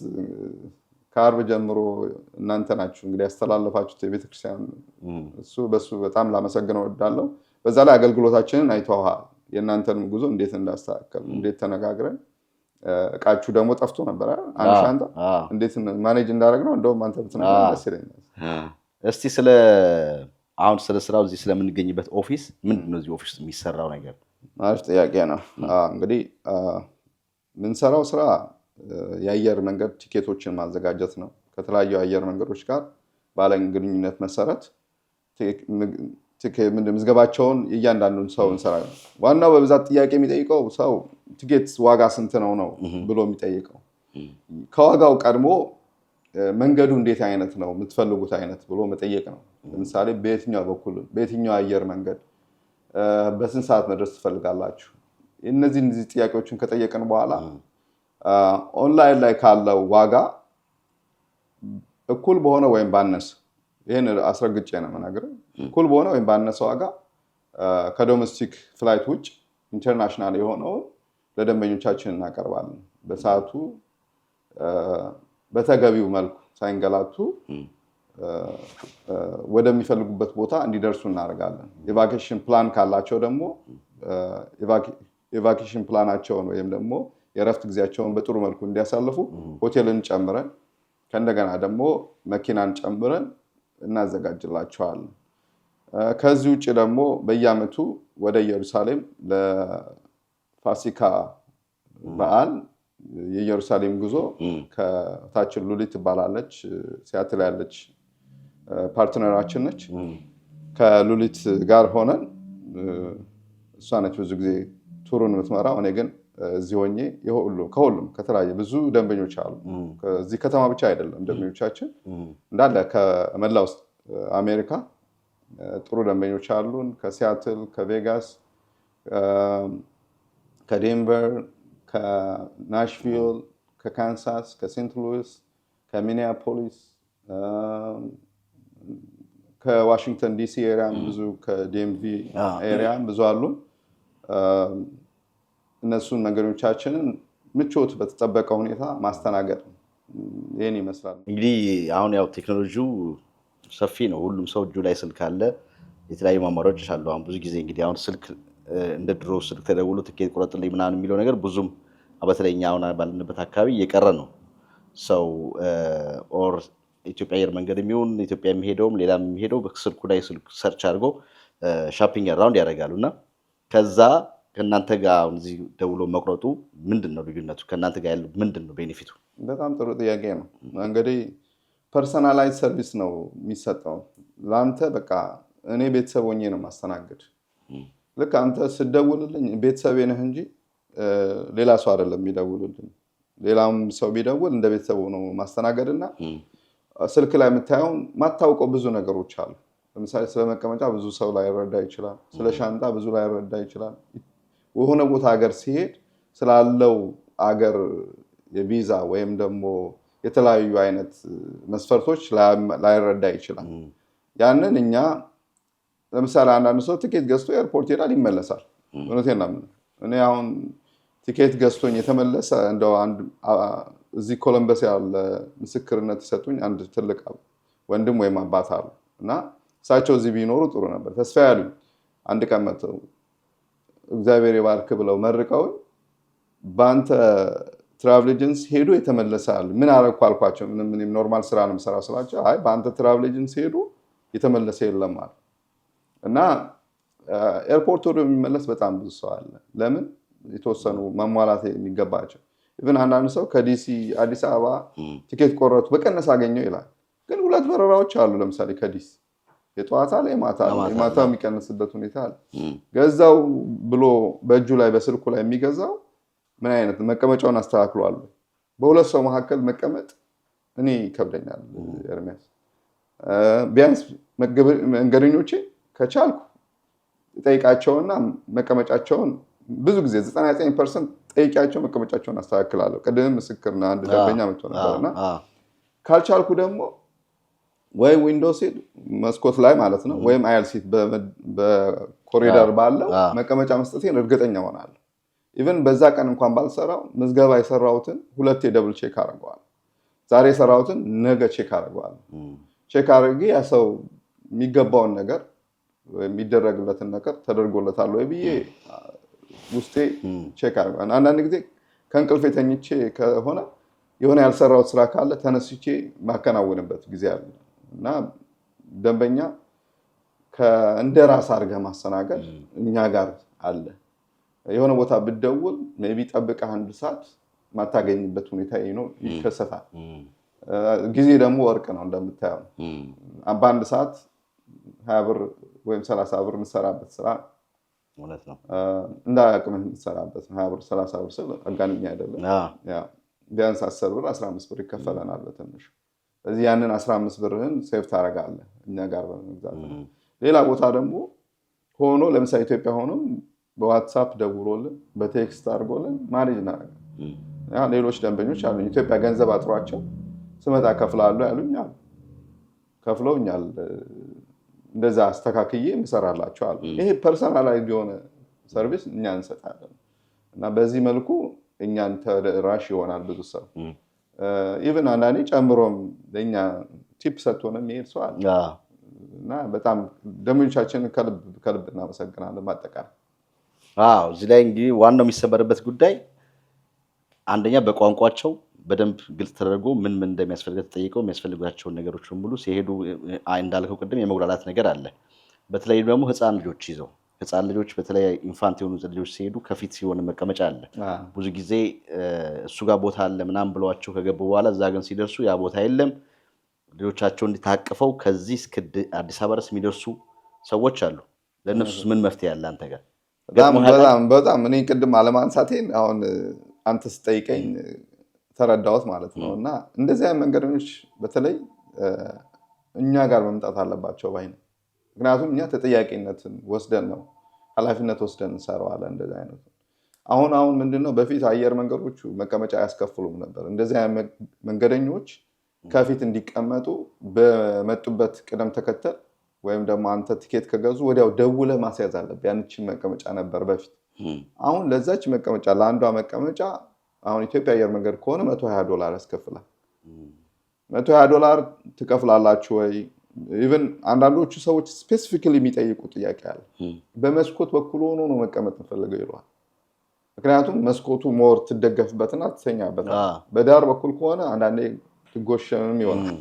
ከአርብ ጀምሮ እናንተ ናችሁ እንግዲህ ያስተላለፋችሁት የቤተክርስቲያን በሱ በጣም ላመሰግነው እወዳለሁ። በዛ ላይ አገልግሎታችንን አይተውሃል። የእናንተንም ጉዞ እንዴት እንዳስተካከል እንዴት ተነጋግረን እቃችሁ ደግሞ ጠፍቶ ነበረ። አንድ ሻንጣ እንዴት ማኔጅ እንዳደረግነው እንደውም አንተ ብትነግረን ደስ ይለኛል። እስቲ አሁን ስለ ስራው እዚህ ስለምንገኝበት ኦፊስ ምንድን ነው እዚህ ኦፊስ የሚሰራው ነገር? አሪፍ ጥያቄ ነው። እንግዲህ የምንሰራው ስራ የአየር መንገድ ቲኬቶችን ማዘጋጀት ነው። ከተለያዩ አየር መንገዶች ጋር ባለን ግንኙነት መሰረት ምዝገባቸውን እያንዳንዱን ሰው እንሰራለን። ዋናው በብዛት ጥያቄ የሚጠይቀው ሰው ቲኬት ዋጋ ስንት ነው ብሎ የሚጠይቀው። ከዋጋው ቀድሞ መንገዱ እንዴት አይነት ነው የምትፈልጉት አይነት ብሎ መጠየቅ ነው። ለምሳሌ በየትኛው በኩል በየትኛው አየር መንገድ በስንት ሰዓት መድረስ ትፈልጋላችሁ? እነዚህ ጥያቄዎችን ከጠየቅን በኋላ ኦንላይን ላይ ካለው ዋጋ እኩል በሆነ ወይም ባነሰ፣ ይህን አስረግጬ ነው የምነግርህ፣ እኩል በሆነ ወይም ባነሰ ዋጋ ከዶሜስቲክ ፍላይት ውጭ ኢንተርናሽናል የሆነውን ለደንበኞቻችን እናቀርባለን። በሰዓቱ በተገቢው መልኩ ሳይንገላቱ ወደሚፈልጉበት ቦታ እንዲደርሱ እናደርጋለን። የቫኬሽን ፕላን ካላቸው ደግሞ የቫኬሽን ፕላናቸውን ወይም ደግሞ የእረፍት ጊዜያቸውን በጥሩ መልኩ እንዲያሳልፉ ሆቴልን ጨምረን ከእንደገና ደግሞ መኪናን ጨምረን እናዘጋጅላቸዋለን። ከዚህ ውጭ ደግሞ በየዓመቱ ወደ ኢየሩሳሌም ለፋሲካ በዓል የኢየሩሳሌም ጉዞ ከታችን ሉሊት ትባላለች፣ ሲያትል ያለች ፓርትነራችን ነች። ከሉሊት ጋር ሆነን እሷ ነች ብዙ ጊዜ ቱሩን የምትመራው፣ እኔ ግን እዚህ ሆኜ ከሁሉም ከተለያየ ብዙ ደንበኞች አሉ። እዚህ ከተማ ብቻ አይደለም ደንበኞቻችን እንዳለ ከመላ ውስጥ አሜሪካ ጥሩ ደንበኞች አሉን። ከሲያትል፣ ከቬጋስ፣ ከዴንቨር፣ ከናሽቪል፣ ከካንሳስ፣ ከሴንት ሉዊስ፣ ከሚኒያፖሊስ፣ ከዋሽንግተን ዲሲ ኤሪያም ብዙ፣ ከዲኤምቪ ኤሪያም ብዙ አሉን። እነሱን መንገዶቻችንን ምቾት በተጠበቀ ሁኔታ ማስተናገድ ይህን ይመስላል። እንግዲህ አሁን ያው ቴክኖሎጂው ሰፊ ነው። ሁሉም ሰው እጁ ላይ ስልክ አለ። የተለያዩ አማራጮች አሉ። አሁን ብዙ ጊዜ እንግዲህ አሁን ስልክ እንደ ድሮ ስልክ ተደውሎ ትኬት ቁረጥልኝ ምናምን የሚለው ነገር ብዙም በተለይ እኛ አሁን ባለንበት አካባቢ እየቀረ ነው። ሰው ኦር ኢትዮጵያ አየር መንገድ የሚሆን ኢትዮጵያ የሚሄደውም ሌላም የሚሄደው በስልኩ ላይ ሰርች አድርጎ ሻፒንግ አራውንድ ያደርጋሉ እና ከዛ ከእናንተ ጋር እዚህ ደውሎ መቁረጡ ምንድን ነው ልዩነቱ? ከእናንተ ጋር ያለው ምንድን ነው ቤኔፊቱ? በጣም ጥሩ ጥያቄ ነው። እንግዲህ ፐርሰናላይዝ ሰርቪስ ነው የሚሰጠው ለአንተ። በቃ እኔ ቤተሰብ ሆኜ ነው ማስተናገድ። ልክ አንተ ስደውልልኝ ቤተሰቤ ነህ እንጂ ሌላ ሰው አይደለም የሚደውልልኝ። ሌላም ሰው ቢደውል እንደ ቤተሰቡ ነው ማስተናገድ እና ስልክ ላይ የምታየውን ማታውቀው ብዙ ነገሮች አሉ። ለምሳሌ ስለ መቀመጫ ብዙ ሰው ላይረዳ ይችላል። ስለ ሻንጣ ብዙ ላይረዳ ይችላል። የሆነ ቦታ ሀገር ሲሄድ ስላለው አገር የቪዛ ወይም ደግሞ የተለያዩ አይነት መስፈርቶች ላይረዳ ይችላል። ያንን እኛ ለምሳሌ አንዳንድ ሰው ቲኬት ገዝቶ ኤርፖርት ይሄዳል ይመለሳል። እውነቴን ነው። እኔ አሁን ቲኬት ገዝቶኝ የተመለሰ እንደው አንድ እዚህ ኮሎምበስ ያለ ምስክርነት ይሰጡኝ አንድ ትልቅ ወንድም ወይም አባት አሉ እና እሳቸው እዚህ ቢኖሩ ጥሩ ነበር። ተስፋ ያሉኝ አንድ ቀን መጥተው እግዚአብሔር ይባርክ ብለው መርቀውኝ በአንተ ትራቭል ኤጀንሲ ሄዶ የተመለሰ አሉ። ምን አደረኩ አልኳቸው። ምንም ኖርማል ስራ ነው የምሰራው ስላቸው፣ አይ በአንተ ትራቭል ኤጀንሲ ሄዶ የተመለሰ የለም አሉ እና ኤርፖርት ወደ የሚመለስ በጣም ብዙ ሰው አለ። ለምን? የተወሰኑ መሟላት የሚገባቸው ኢቭን አንዳንድ ሰው ከዲሲ አዲስ አበባ ቲኬት ቆረጡ በቀነስ አገኘው ይላል። ግን 2 በረራዎች አሉ። ለምሳሌ ከዲሲ የጠዋት አለ የማታ የሚቀንስበት ሁኔታ አለ። ገዛው ብሎ በእጁ ላይ በስልኩ ላይ የሚገዛው ምን አይነት መቀመጫውን አስተካክሏል። በሁለት ሰው መካከል መቀመጥ እኔ ይከብደኛል ኤርሚያስ። ቢያንስ መንገደኞቼ ከቻልኩ ጠይቃቸውና መቀመጫቸውን ብዙ ጊዜ 99% ጠይቂያቸው መቀመጫቸውን አስተካክላለሁ። ቅድም ምስክርና አንድ ደንበኛ መጥቶ ነበርና ካልቻልኩ ደግሞ ወይ ዊንዶው ሲት መስኮት ላይ ማለት ነው ወይም አያል ሲት በኮሪደር ባለው መቀመጫ መስጠቴን እርግጠኛ ሆናለሁ። ኢቭን በዛ ቀን እንኳን ባልሰራው ምዝገባ የሰራሁትን 2 ደብል ቼክ አደርገዋለሁ። ዛሬ የሰራሁትን ነገ ቼክ አደርገዋለሁ። ቼክ አድርጌ ያ ሰው የሚገባውን ነገር የሚደረግለትን ነገር ተደርጎለታል ወይ ብዬ ውስጤ ቼክ አደርገዋለሁ። አንዳንድ ጊዜ ከእንቅልፌ ተኝቼ ከሆነ የሆነ ያልሰራሁት ስራ ካለ ተነስቼ ማከናወንበት ጊዜ አለ እና ደንበኛ እንደ ራስ አድርገህ ማስተናገድ እኛ ጋር አለ። የሆነ ቦታ ብትደውል ሜቢ ጠብቀህ 1 ሰዓት ማታገኝበት ሁኔታ ይከሰታል። ጊዜ ደግሞ ወርቅ ነው እንደምታየው። በ1 ሰዓት 20 ብር ወይም 30 ብር የምትሰራበት ስራ ማለት ነው እንደ አቅምህ የምትሰራበት 20 ብር 30 ብር ስል አጋንኛ አይደለም። ቢያንስ 10 ብር 15 ብር ይከፈለናል በትንሹ። ስለዚህ ያንን 15 ብርህን ሴቭ ታደርጋለህ እኛ ጋር በመግዛት። ሌላ ቦታ ደግሞ ሆኖ ለምሳሌ ኢትዮጵያ ሆኖ በዋትሳፕ ደውሎልን በቴክስት አድርጎልን ማኔጅ እናደርጋለን። ሌሎች ደንበኞች አሉኝ ኢትዮጵያ ገንዘብ አጥሯቸው ስመጣ ከፍላለሁ ያሉኝ አሉ። ከፍለውኛል። እንደዛ አስተካክዬ የምሰራላቸው አሉ። ይሄ ፐርሰናላይዝድ የሆነ ሰርቪስ እኛ እንሰጣለን እና በዚህ መልኩ እኛን ተደራሽ ይሆናል ብዙ ሰው። ኢቭን አንዳንዴ ጨምሮም ለእኛ ቲፕ ሰጥቶን የሚሄድ ሰው አለ እና በጣም ደንበኞቻችንን ከልብ እናመሰግናለን። ማጠቃለያ እዚህ ላይ እንግዲህ ዋናው የሚሰበርበት ጉዳይ አንደኛ በቋንቋቸው በደንብ ግልጽ ተደርጎ ምን እንደሚያስፈልግ ተጠይቀው የሚያስፈልጋቸውን ነገሮች ሁሉ ሲሄዱ እንዳልከው ቅድም የመጉላላት ነገር አለ። በተለይ ደግሞ ህፃን ልጆች ይዘው ህፃን ልጆች በተለይ ኢንፋንት የሆኑ ልጆች ሲሄዱ ከፊት ሲሆን መቀመጫ አለ። ብዙ ጊዜ እሱ ጋር ቦታ አለ ምናምን ብለዋቸው ከገቡ በኋላ እዛ ግን ሲደርሱ ያ ቦታ የለም። ልጆቻቸው እንዲታቀፈው ከዚህ እስከ አዲስ አበባ ድረስ የሚደርሱ ሰዎች አሉ። ለእነሱስ ምን መፍትሄ አለ አንተ ጋር? በጣም እኔ ቅድም አለማንሳቴን አሁን አንተ ስጠይቀኝ ተረዳሁት ማለት ነው። እና እንደዚህ አይነት መንገደኞች በተለይ እኛ ጋር መምጣት አለባቸው ባይ ነው። ምክንያቱም እኛ ተጠያቂነትን ወስደን ነው ኃላፊነት ወስደን እንሰራዋለን እንደዚህ አይነት። አሁን ምንድነው በፊት አየር መንገዶቹ መቀመጫ ያስከፍሉም ነበር። እንደዚህ አይነት መንገደኞች ከፊት እንዲቀመጡ በመጡበት ቅደም ተከተል ወይም ደግሞ አንተ ቲኬት ከገዙ ወዲያው ደውለህ ማስያዝ አለብህ። ያንቺን መቀመጫ ነበር በፊት። አሁን ለዛች መቀመጫ ለአንዷ መቀመጫ አሁን ኢትዮጵያ አየር መንገድ ከሆነ $120 ያስከፍላል። $120 ትከፍላላችሁ ወይ? ኢቭን አንዳንዶቹ ሰዎች ስፔሲፊካሊ የሚጠይቁ ጥያቄ አለ። በመስኮት በኩል ሆኖ ነው መቀመጥ እንፈልገው ይሏል። ምክንያቱም መስኮቱ ሞር ትደገፍበትና ትተኛበታል። በዳር በኩል ከሆነ አንዳንዴ ትጎሸምም ይሆናል።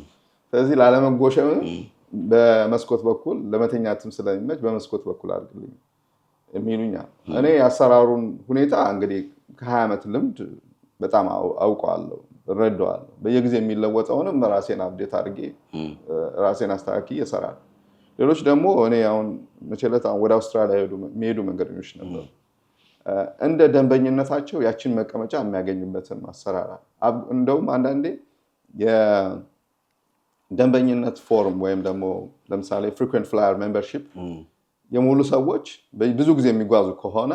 ስለዚህ ላለመጎሸምም በመስኮት በኩል ለመተኛትም ስለሚመች በመስኮት በኩል አድርግልኝ የሚሉኛል። እኔ የአሰራሩን ሁኔታ እንግዲህ ከ20 ዓመት ልምድ በጣም አውቀዋለሁ፣ እረዳዋለሁ። በየጊዜው የሚለወጠውንም ራሴን አፕዴት አድርጌ ራሴን አስተካክዬ እሰራለሁ። ሌሎች ደግሞ እኔ አሁን መቼለት ወደ አውስትራሊያ የሚሄዱ መንገደኞች ነበሩ። እንደ ደንበኝነታቸው ያችን መቀመጫ የሚያገኙበትን አሰራር እንደውም አንዳንዴ የደንበኝነት ፎርም ወይም ደግሞ ለምሳሌ ፍሪኩዌንት ፍላየር ሜምበርሺፕ የሙሉ ሰዎች ብዙ ጊዜ የሚጓዙ ከሆነ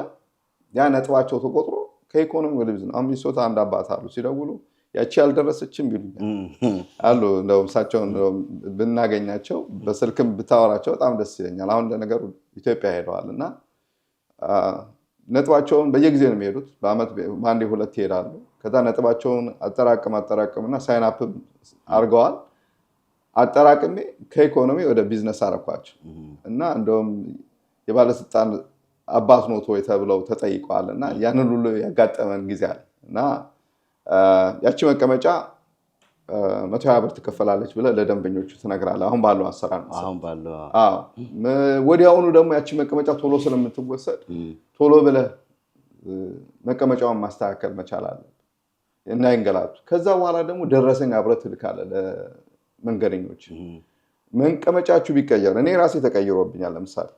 ያ ነጥባቸው ተቆጥሮ ከኢኮኖሚ ወደ ቢዝነስ አሁን ሚኒሶታ አንድ አባት አሉ ሲደውሉ ያቺ ያልደረሰችም ቢሉኛል አሉ። እንደውም እሳቸውን ብናገኛቸው በስልክም ብታወራቸው በጣም ደስ ይለኛል። አሁን ለነገሩ ኢትዮጵያ ሄደዋል እና ነጥባቸውን በየጊዜው ነው የሚሄዱት። በአመት በአንዴ ሁለት ይሄዳሉ። ከዛ ነጥባቸውን አጠራቅምና ሳይን አፕ አድርገዋል። አጠራቅሜ ከኢኮኖሚ ወደ ቢዝነስ አረኳቸው እና እንደውም የባለስልጣን አባት ኖት ወይ ተብለው ተጠይቀዋል እና ያንን ሁሉ ያጋጠመን ጊዜ አለ እና ያቺ መቀመጫ $120 ትከፈላለች ብለህ ለደንበኞቹ ትነግራለህ። አሁን ባለው አሰራር ነው። ወዲያውኑ ደግሞ ያቺ መቀመጫ ቶሎ ስለምትወሰድ ቶሎ ብለህ መቀመጫውን ማስተካከል መቻል አለ እና ይንገላቱ። ከዛ በኋላ ደግሞ ደረሰኝ አብረህ ትልካለህ ለመንገደኞች። መቀመጫችሁ ቢቀየር እኔ ራሴ ተቀይሮብኛል። ለምሳሌ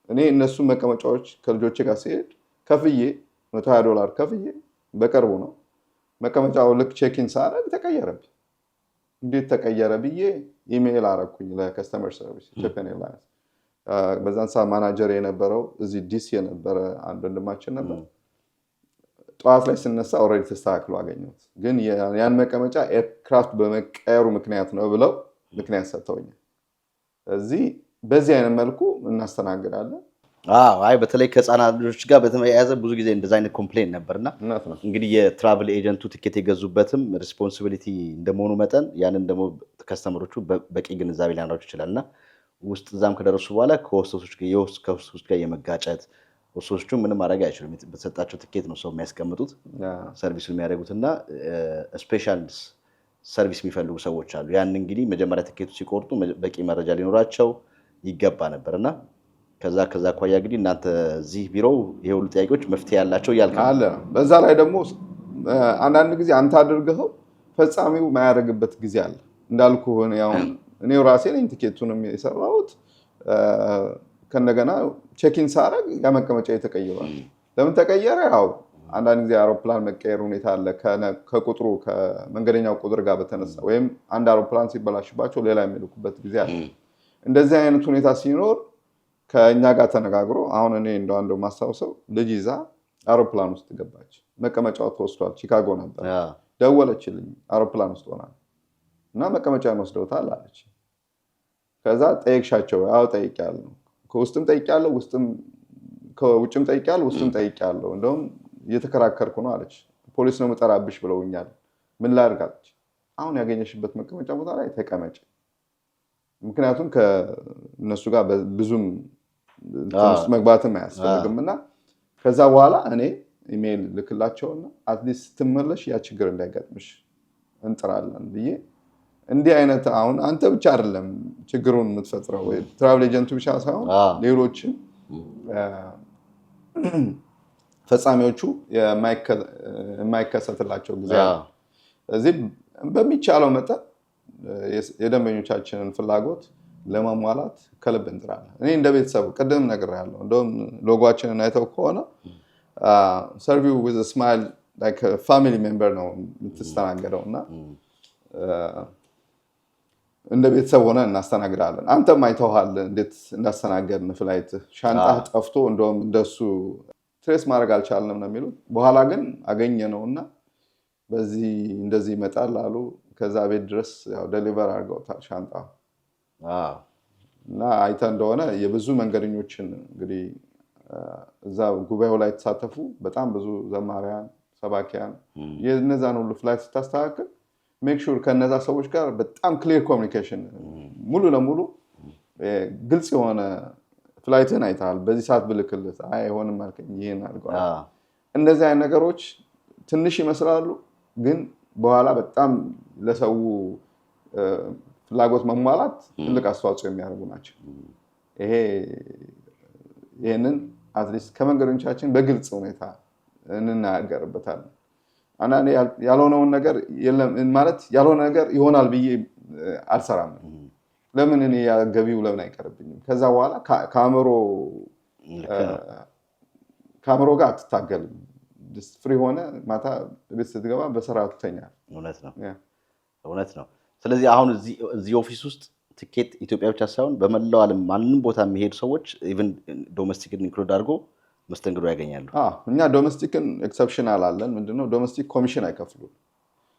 እኔ እነሱ መቀመጫዎች ከልጆቼ ጋር ሲሄድ ከፍዬ $120 ከፍዬ በቅርቡ ነው መቀመጫው ልክ ቼኪን ሳረግ ተቀየረብኝ። እንዴት ተቀየረ ብዬ ኢሜይል አረኩኝ ለከስተመር ሰርቪስ ኢትዮጵያን ኤርላይንስ። በዛን ሰዓት ማናጀር የነበረው እዚህ ዲሲ የነበረ አንድ ወንድማችን ነበር። ጠዋት ላይ ስነሳ ኦልሬዲ ተስተካክሎ አገኘሁት። ግን ያን መቀመጫ ኤርክራፍት በመቀየሩ ምክንያት ነው ብለው ምክንያት ሰጥተውኛል። ስለዚህ በዚህ አይነት መልኩ እናስተናግዳለን። አይ በተለይ ከህፃናት ልጆች ጋር በተያያዘ ብዙ ጊዜ እንደዛ አይነት ኮምፕሌን ነበርና እንግዲህ የትራቭል ኤጀንቱ ቲኬት የገዙበትም ሪስፖንሲቢሊቲ እንደመሆኑ መጠን ያንን ደግሞ ከስተመሮቹ በቂ ግንዛቤ ሊኖራቸው ይችላልና ውስጥ እዛም ከደረሱ በኋላ ከሆስቶሶች ጋር የመጋጨት ሆስቶሶቹ ምንም ማድረግ አይችሉም። በተሰጣቸው ቲኬት ነው ሰው የሚያስቀምጡት ሰርቪሱ የሚያደርጉትና ስፔሻል ሰርቪስ የሚፈልጉ ሰዎች አሉ። ያን እንግዲህ መጀመሪያ ቲኬቱ ሲቆርጡ በቂ መረጃ ሊኖራቸው ይገባ ነበርና ከዛ አኳያ እንግዲህ እናንተ እዚህ ቢሮው ይሄ ሁሉ ጥያቄዎች መፍትሄ ያላቸው አለ። በዛ ላይ ደግሞ አንዳንድ ጊዜ አንተ አድርገው ፈጻሚው ማያደርግበት ጊዜ አለ። እንዳልኩ ሆነ ያው እኔው ራሴ ነኝ ቲኬቱንም የሰራሁት። ከነገና ቼኪን ሳረግ ያ መቀመጫ የተቀየረዋል። ለምን ተቀየረ? ያው አንዳንድ ጊዜ አውሮፕላን መቀየር ሁኔታ አለ ከቁጥሩ ከመንገደኛው ቁጥር ጋር በተነሳ ወይም አንድ አውሮፕላን ሲበላሽባቸው ሌላ የሚልኩበት ጊዜ አለ። እንደዚህ አይነት ሁኔታ ሲኖር ከእኛ ጋር ተነጋግሮ አሁን እኔ እንደው ማስታውሰው ልጅ ይዛ አውሮፕላን ውስጥ ገባች። መቀመጫው ተወስዷል። ቺካጎ ነበር። ደወለችልኝ አውሮፕላን ውስጥ ሆና እና መቀመጫውን ወስደውታል አለች። ከዛ ጠየቅሻቸው? ያው ጠይቄያለሁ። ከውስጥም ጠይቄያለሁ፣ ከውጭም ጠይቄያለሁ፣ ውስጥም ጠይቄያለሁ። እንደውም እየተከራከርኩ ነው አለች። ፖሊስ ነው የምጠራብሽ ብለውኛል። ምን ላድርግ አለች። አሁን ያገኘሽበት መቀመጫ ቦታ ላይ ተቀመጭ። ምክንያቱም ከእነሱ ጋር ብዙም ውስጥ መግባትም አያስፈልግም እና ከዛ በኋላ እኔ ኢሜይል ልክላቸውና አትሊስት ስትመለሽ ያ ችግር እንዳይገጥምሽ እንጥራለን ብዬ እንዲህ አይነት አሁን አንተ ብቻ አይደለም ችግሩን የምትፈጥረው ወይ ትራቭል ኤጀንቱ ብቻ ሳይሆን ሌሎችም ፈጻሚዎቹ የማይከሰትላቸው ጊዜ አለ። ስለዚህ በሚቻለው መጠን የደንበኞቻችንን ፍላጎት ለማሟላት ከልብ እንጥራለን። እኔ እንደ ቤተሰብ ቅድም ነግሬያለሁ። እንደውም ሎጎአችንን አይተው ከሆነ serve you with a smile like a family member ነው የምትስተናገደው እና እንደ ቤተሰብ ሆነ እናስተናግዳለን። አንተም አይተውሃል እንዴት እንዳስተናገድን ፍላይት ሻንጣ ጠፍቶ እንደውም እንደሱ ትሬስ ማድረግ አልቻልንም ነው የሚሉት። በኋላ ግን አገኘነውና በዚህ እንደዚህ ይመጣል አሉ። ከዛ ቤት ድረስ ያው ዴሊቨር አድርገውታል ሻንጣ እና አይተ እንደሆነ የብዙ መንገደኞችን እንግዲህ እዛ ጉባኤው ላይ ተሳተፉ በጣም ብዙ ዘማሪያን ሰባኪያን የነዛን ሁሉ ፍላይት ስታስተካክል ሜክ ሹር ከነዛ ሰዎች ጋር በጣም ክሊር ኮሚኒኬሽን ሙሉ ለሙሉ ግልጽ የሆነ ፍላይትን አይተሃል። በዚህ ሰዓት ብልክልህ አይሆንም አልከኝ ይሄን አድርገዋል። እንደዚህ አይነት ነገሮች ትንሽ ይመስላሉ ግን በኋላ በጣም ለሰው ፍላጎት መሟላት ትልቅ አስተዋጽኦ የሚያደርጉ ናቸው። ይሄንን አትሊስት ከመንገዶቻችን በግልጽ ሁኔታ እንናገርበታለን። አንዳንዴ ያልሆነውን ነገር የለም ማለት ያልሆነ ነገር ይሆናል ብዬ አልሰራም። ለምን እኔ ገቢው ለምን አይቀርብኝም? ከዛ በኋላ ከአእምሮ ጋር አትታገልም። ፍሪ ሆነ ማታ ቤት ስትገባ በስርዓቱ ተኛል። እውነት ነው። ስለዚህ አሁን እዚህ ኦፊስ ውስጥ ትኬት ኢትዮጵያ ብቻ ሳይሆን በመላው ዓለም ማንንም ቦታ የሚሄዱ ሰዎች ኢቭን ዶሜስቲክን ኢንክሉድ አድርጎ መስተንግዶ ያገኛሉ። እኛ ዶሜስቲክን ኤክሰፕሽናል አለን። ምንድነው ዶሜስቲክ ኮሚሽን አይከፍሉም።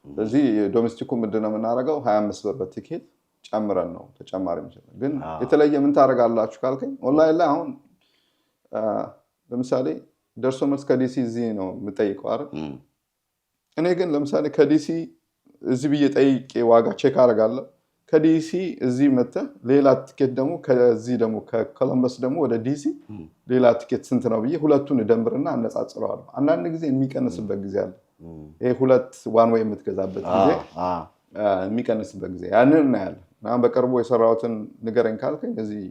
ስለዚህ ዶሜስቲኩ ምንድነው የምናደርገው 25 ብር በቲኬት ጨምረን ነው ተጨማሪ የሚችላል። ግን የተለየ ምን ታደርጋላችሁ ካልከኝ ኦንላይን ላይ አሁን ለምሳሌ ደርሶ መልስ ከዲሲ እዚህ ነው የምጠይቀው አይደል? እኔ ግን ለምሳሌ ከዲሲ እዚህ ብዬ ጠይቄ ዋጋ ቼክ አደርጋለሁ። ከዲሲ እዚህ መጥተህ ሌላ ቲኬት ደግሞ ከዚህ ደግሞ ከኮሎምበስ ደግሞ ወደ ዲሲ ሌላ ቲኬት ስንት ነው ብዬ ሁለቱን ደምርና አነጻጽረዋለሁ። አንዳንድ ጊዜ የሚቀንስበት ጊዜ አለ። ይሄ ሁለት ዋን ዌይ የምትገዛበት ጊዜ የሚቀንስበት ጊዜ ያንን እናያለን። አሁን በቅርቡ የሰራሁትን ንገረኝ ካልከኝ እዚህ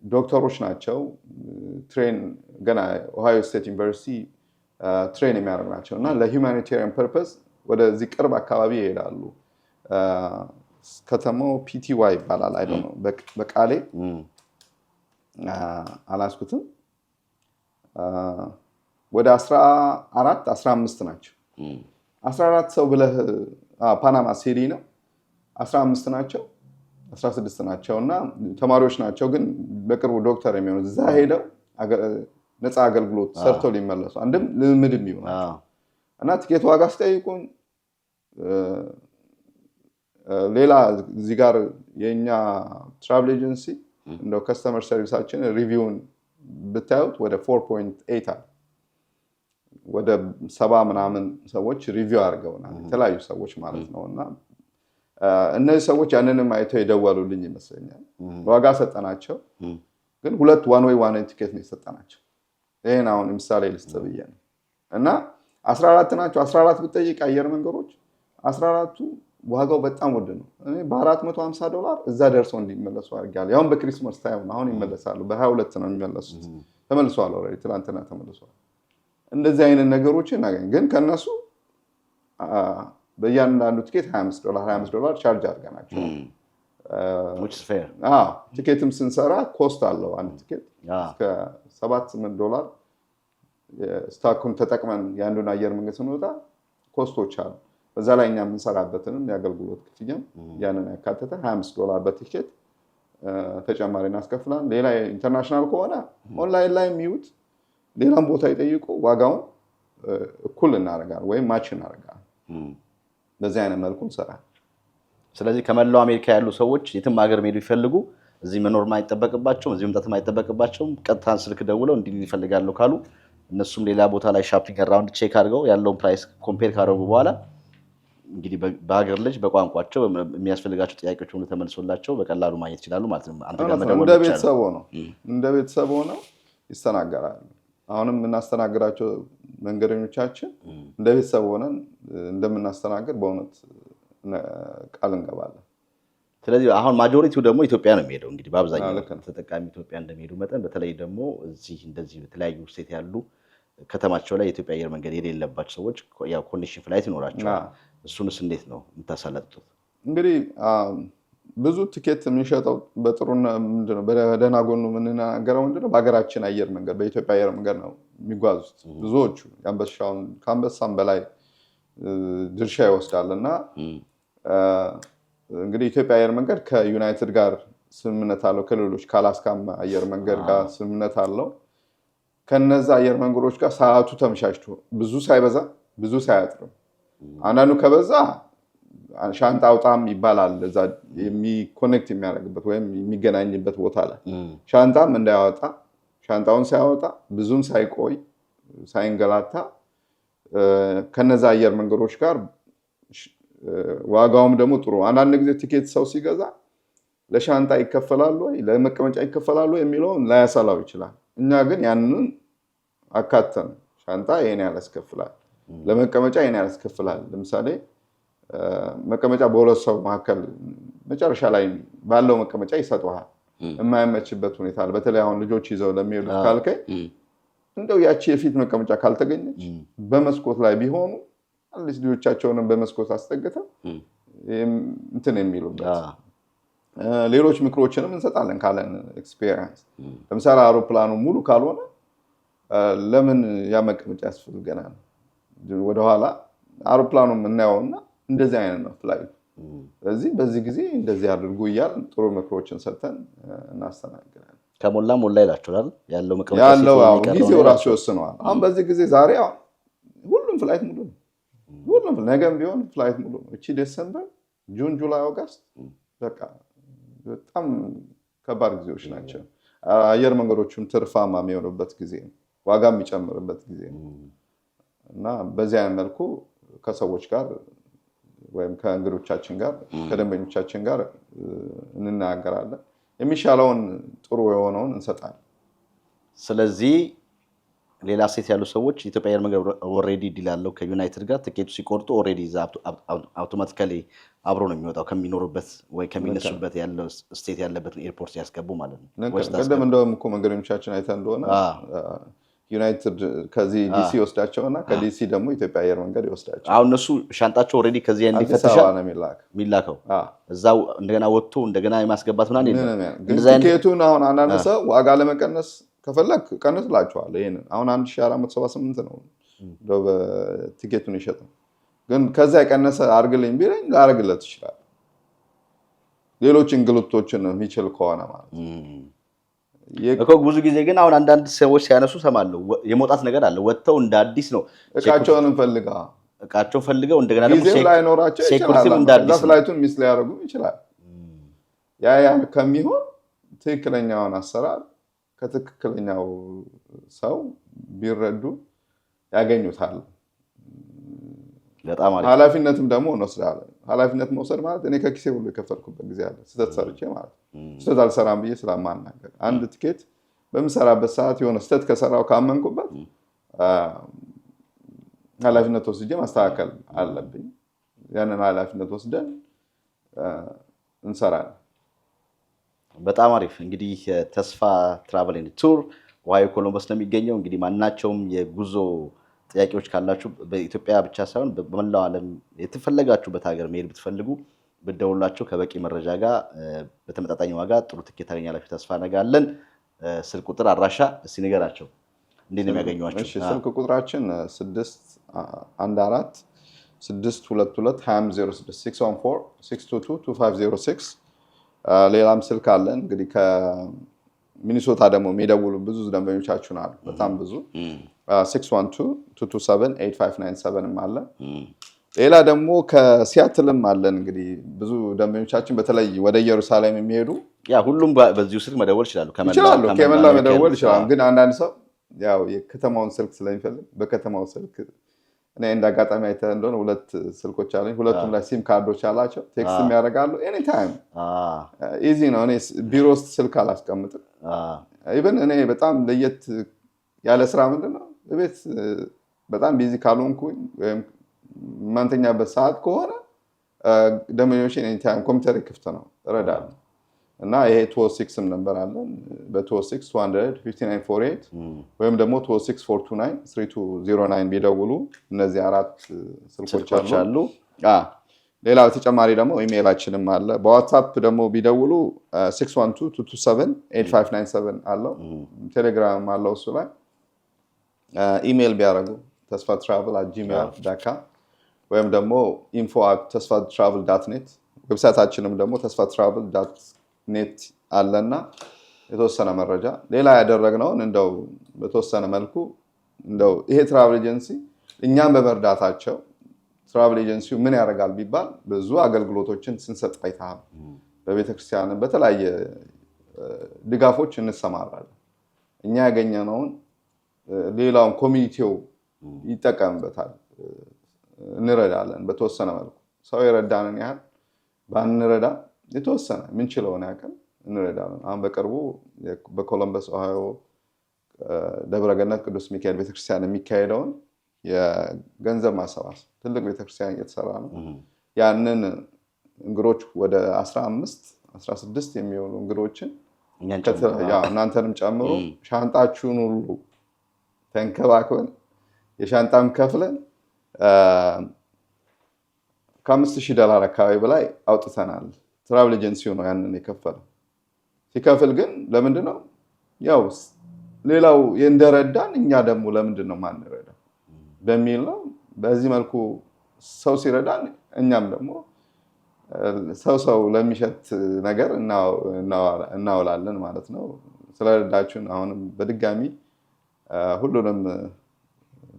ዶክተሮች ናቸው ትሬን ገና ኦሃዮ ስቴት ዩኒቨርሲቲ ትሬን የሚያደርጉ ናቸው እና ለሂውማኒቴሪያን ፐርፐስ ወደዚህ ቅርብ አካባቢ ይሄዳሉ። ከተማው ፒቲዋይ ይባላል። አይ ዶንት ኖ በቃሌ አላስኩትም። ወደ 14 15 ናቸው። 14 ሰው ብለህ ፓናማ ሲቲ ነው። 15 ናቸው 16 ናቸው እና ተማሪዎች ናቸው። ግን በቅርቡ ዶክተር የሚሆኑ እዛ ሄደው ነፃ አገልግሎት ሰርተው ሊመለሱ አንድም ልምድም ይሆናል እና ትኬት ዋጋ ሲጠይቁን ሌላ እዚህ ጋር የኛ ትራቭል ኤጀንሲ እንደው ከስተመር ሰርቪሳችን ሪቪውን ብታዩት ወደ 4.8 አለ። ወደ 70 ምናምን ሰዎች ሪቪው አድርገውናል የተለያዩ ሰዎች ማለት ነውና እነዚህ ሰዎች ያንንም አይተው የደወሉልኝ ይመስለኛል። ዋጋ ሰጠናቸው ግን ሁለት ዋን ዌይ ዋን ቲኬት ነው የሰጠናቸው። ይሄን አሁን ምሳሌ ልስጥ ብዬ ነው እና 14 ናቸው። 14 ብትጠይቅ አየር መንገዶች 14ቱ ዋጋው በጣም ውድ ነው። እኔ $450 እዛ ደርሰው እንዲመለሱ አድርጋለሁ። ያው በክሪስማስ ታይም አሁን ይመለሳሉ። በ22 ነው የሚመለሱት። ተመልሰዋል። ኦልሬዲ ትናንትና ተመልሰዋል። እንደዚህ አይነት ነገሮችን እናገኝ ግን ከነሱ በእያንዳንዱ ቲኬት $25 ቻርጅ አድርገናቸው ቲኬትም ስንሰራ ኮስት አለው። አንድ ቲኬት እስከ $7-8 ስታኩን ተጠቅመን የአንዱን አየር መንገድ ስንወጣ ኮስቶች አሉ። በዛ ላይ እኛ የምንሰራበትንም የአገልግሎት ክፍያም ያንን ያካተተ $25 በቲኬት ተጨማሪ እናስከፍላለን። ሌላ ኢንተርናሽናል ከሆነ ኦንላይን ላይ የሚዩት ሌላም ቦታ ይጠይቁ ዋጋውን እኩል እናደርጋለን ወይም ማች እናደርጋለን። በዚህ አይነት መልኩ እንሰራለን። ስለዚህ ከመላው አሜሪካ ያሉ ሰዎች የትም ሀገር መሄዱ ይፈልጉ እዚህ መኖር ማይጠበቅባቸውም እዚህ መምጣት ማይጠበቅባቸውም ቀጥታን ስልክ ደውለው እንዲህ ይፈልጋሉ ካሉ እነሱም ሌላ ቦታ ላይ ሻፒንግ አራውንድ ቼክ አድርገው ያለውን ፕራይስ ኮምፔር ካደረጉ በኋላ እንግዲህ በሀገር ልጅ በቋንቋቸው የሚያስፈልጋቸው ጥያቄዎች ሁሉ ተመልሶላቸው በቀላሉ ማግኘት ይችላሉ ማለት ነው። አንተ ጋር መደወል ይችላል። እንደ ቤተሰብ ሆነው ይስተናገራሉ። አሁንም የምናስተናግራቸው መንገደኞቻችን እንደ ቤተሰብ ሆነን እንደምናስተናግር በእውነት ቃል እንገባለን። ስለዚህ አሁን ማጆሪቲው ደግሞ ኢትዮጵያ ነው የሚሄደው። እንግዲህ በአብዛኛው ተጠቃሚ ኢትዮጵያ እንደሚሄዱ መጠን በተለይ ደግሞ እዚህ እንደዚህ በተለያዩ ስቴት ያሉ ከተማቸው ላይ የኢትዮጵያ አየር መንገድ የሌለባቸው ሰዎች ያው ኮኔክሽን ፍላይት ይኖራቸዋል። እሱንስ እንዴት ነው የምታሳለጡት? እንግዲህ ብዙ ቲኬት የሚሸጠው በጥሩና ምንድነው በደህና ጎኑ የምንናገረው ምንድነው በሀገራችን አየር መንገድ በኢትዮጵያ አየር መንገድ ነው የሚጓዙት ብዙዎቹ ከአንበሳም በላይ ድርሻ ይወስዳልና እንግዲህ ኢትዮጵያ አየር መንገድ ከዩናይትድ ጋር ስምምነት አለው ከሌሎች ከአላስካም አየር መንገድ ጋር ስምምነት አለው ከነዛ አየር መንገዶች ጋር ሰዓቱ ተመቻችቶ ብዙ ሳይበዛ ብዙ ሳያጥርም አንዳንዱ ከበዛ ሻንጣ አውጣም ይባላል እዛ ኮኔክት የሚያደርግበት ወይም የሚገናኝበት ቦታ ላይ ሻንጣም እንዳያወጣ ሻንጣውን ሳያወጣ ብዙም ሳይቆይ ሳይንገላታ ከነዛ አየር መንገዶች ጋር ዋጋውም ደግሞ ጥሩ አንዳንድ ጊዜ ቲኬት ሰው ሲገዛ ለሻንጣ ይከፈላል ወይ ለመቀመጫ ይከፈላል ወይ የሚለውን ላያሳላው ይችላል እኛ ግን ያንን አካተን ሻንጣ ይሄን ያስከፍላል ለመቀመጫ ይሄን ያስከፍላል ለምሳሌ መቀመጫ በሁለት ሰው መካከል መጨረሻ ላይ ባለው መቀመጫ ይሰጣል የማይመችበት ሁኔታ አለ በተለይ አሁን ልጆች ይዘው ለሚሄዱት ካልከኝ እንደው ያቺ የፊት መቀመጫ ካልተገኘች በመስኮት ላይ ቢሆኑ አዲስ ልጆቻቸውንም በመስኮት አስጠግተው እንትን የሚሉበት ሌሎች ምክሮችንም እንሰጣለን ካለን ኤክስፒሪየንስ ለምሳሌ አውሮፕላኑ ሙሉ ካልሆነ ለምን ያ መቀመጫ ያስፈልገናል ወደኋላ አውሮፕላኑን እናየውና እንደዚህ አይነት ነው ፍላይት ስለዚህ በዚህ ጊዜ እንደዚህ አድርጉ ይያል ጥሩ ምክሮችን ሰጥተን እናስተናግዳለን ከሞላ ይላችኋል ያለው መቀመጫ ያለው ጊዜው ራሱ ይወስነዋል አሁን በዚህ ጊዜ ዛሬ ሁሉም ፍላይት ሙሉ ነው ሁሉም ነገም ቢሆን ፍላይት ሙሉ ነው እቺ ዲሴምበር ጁን ጁላይ ኦገስት በቃ በጣም ከባድ ጊዜዎች ናቸው አየር መንገዶችም ትርፋማ የሚሆኑበት ጊዜ ዋጋ የሚጨምርበት ጊዜ እና በዚህ አይነት መልኩ ከሰዎች ጋር ወይም ከእንግዶቻችን ጋር ከደንበኞቻችን ጋር እንናገራለን የሚሻለውን ጥሩ የሆነውን እንሰጣለን ስለዚህ ሌላ ሴት ያሉ ሰዎች ኢትዮጵያ አየር መንገድ ኦሬዲ ዲል አለው ከዩናይትድ ጋር ትኬቱ ሲቆርጡ ኦሬዲ አውቶማቲካሊ አብሮ ነው የሚወጣው ከሚኖሩበት ወይ ከሚነሱበት ያለው ስቴት ያለበት ኤርፖርት ያስገቡ ማለት ነው ቀደም እንደውም እኮ መንገደኞቻችን አይተን እንደሆነ ዩናይትድ ከዚህ ዲሲ ወስዳቸውና ከዲሲ ደግሞ ኢትዮጵያ አየር መንገድ ይወስዳቸው አሁን እነሱ ሻንጣቸው ኦሬዲ ከዚህ እንዲፈተሻል ነው የሚላከው እዛው እንደገና ወጥቶ እንደገና የማስገባት ምናምን ይላል ቲኬቱን አሁን አንዳንድ ሰው ዋጋ ለመቀነስ ከፈለክ ቀንስላቸዋል ይሄንን አሁን 1478 ነው በቲኬቱን ይሸጣል ግን ከዛ የቀነሰ አርግልኝ ቢለኝ ላርግለት ይችላል ሌሎች እንግልቶችን የሚችል ከሆነ ማለት እኮ ብዙ ጊዜ ግን አሁን አንዳንድ ሰዎች ሲያነሱ ሰማለሁ የመውጣት ነገር አለ ወጥተው እንደ አዲስ ነው እቃቸውን ፈልገው እንደገና ደግሞ ሴኩሪቲም እንደ አዲስ ፍላይቱን ሚስ ሊያደርጉ ይችላል ያ ከሚሆን ትክክለኛውን አሰራር ከትክክለኛው ሰው ቢረዱ ያገኙታል በጣም አሪፍ ኃላፊነትም ደግሞ እንወስዳለን ኃላፊነት መውሰድ ማለት እኔ ከኪሴ ሁሉ የከፈልኩበት ጊዜ አለ ስተት ሰርቼ ማለት ስተት አልሰራም ብዬ ስለማናገር አንድ ቲኬት በምሰራበት ሰዓት የሆነ ስተት ከሰራው ካመንኩበት ኃላፊነት ወስጄ ማስተካከል አለብኝ ያንን ኃላፊነት ወስደን እንሰራለን በጣም አሪፍ እንግዲህ ተስፋ ትራቨል ኤንድ ቱር ኦሃዮ ኮሎምበስ ነው የሚገኘው እንግዲህ ማናቸውም የጉዞ ጥያቄዎች ካላችሁ በኢትዮጵያ ብቻ ሳይሆን በመላው ዓለም የተፈለጋችሁበት ሀገር መሄድ ብትፈልጉ ብትደውሉላቸው ከበቂ መረጃ ጋር በተመጣጣኝ ዋጋ ጥሩ ትኬት ታገኛላችሁ ተስፋ እናደርጋለን ስልክ ቁጥር አድራሻ እስቲ ንገራቸው እንዴት ነው የሚያገኙዋቸው እሺ ስልክ ቁጥራችን 614 622 2006 614 622 2506 ሌላም ስልክ አለን እንግዲህ ከሚኒሶታ ደግሞ የሚደውሉ ብዙ ደንበኞቻችን አሉ በጣም ብዙ 612-227-8597 አለ ሌላ ደግሞ ከሲያትልም አለን እንግዲህ ብዙ ደንበኞቻችን በተለይ ወደ ኢየሩሳሌም የሚሄዱ ሁሉም በዚሁ ስልክ መደወል ይችላሉ ከመላ መደወል ይችላሉ ግን አንዳንድ ሰው ያው የከተማውን ስልክ ስለሚፈልግ በከተማው ስልክ እኔ እንዳጋጣሚ አይተህ እንደሆነ ሁለት ስልኮች አሉኝ ሁለቱም ላይ ሲም ካርዶች አላቸው ቴክስት ያደርጋሉ ኤኒ ታይም ኢዚ ነው እኔ ቢሮ ውስጥ ስልክ አላስቀምጥም ኢቭን እኔ በጣም ለየት ያለ ስራ ምንድነው ቤት በጣም ቢዚ ካልሆንኩኝ ወይም ማንተኛበት ሰዓት ከሆነ ደንበኞቼን ኤኒ ታይም ኮምፒውተር ክፍት ነው እረዳለሁ እና ይሄ 206 ነምበር አለን በ262005948 ወይም ደግሞ 264293209 ቢደውሉ እነዚህ አራት ስልኮች አሉ ሌላው ተጨማሪ ደግሞ ኢሜይላችንም አለ። በዋትስአፕ ደግሞ ቢደውሉ 612278597 አለው። ቴሌግራም አለው እሱ ላይ ኢሜይል ቢያደርጉ tesfatravel@gmail.com ወይም ደግሞ info@tesfatravel.net ዌብሳይታችንም ደግሞ tesfatravel.net አለና የተወሰነ መረጃ ሌላ ያደረግነውን እንደው በተወሰነ መልኩ እንደው ይሄ ትራቭል ኤጀንሲ እኛም በመርዳታቸው ትራቭል ኤጀንሲው ምን ያደርጋል ቢባል ብዙ አገልግሎቶችን ስንሰጥ አይተሃል። በቤተክርስቲያን በተለያየ ድጋፎች እንሰማራለን። እኛ ያገኘነውን ሌላውን ኮሚኒቲው ይጠቀምበታል፣ እንረዳለን። በተወሰነ መልኩ ሰው የረዳንን ያህል ባንረዳ የተወሰነ ምንችለውን ያክል እንረዳለን። አሁን በቅርቡ በኮሎምበስ ኦሃዮ ደብረገነት ቅዱስ ሚካኤል ቤተክርስቲያን የሚካሄደውን የገንዘብ ማሰባሰብ ትልቅ ቤተክርስቲያን እየተሰራ ነው። ያንን እንግዶች ወደ 15-16 የሚሆኑ እንግዶችን እናንተንም ጨምሮ ሻንጣችሁን ሁሉ ተንከባክበን የሻንጣም ከፍለን $5,000 አካባቢ በላይ አውጥተናል። ትራቭል ኤጀንሲው ነው ያንን የከፈለው። ሲከፍል ግን ለምንድነው ያው ሌላው እንደረዳን እኛ ደግሞ ለምንድነው ማንረዳ በሚል ነው። በዚህ መልኩ ሰው ሲረዳን እኛም ደግሞ ሰው ለሚሸት ነገር እናውላለን ማለት ነው። ስለረዳችሁን አሁንም በድጋሚ ሁሉንም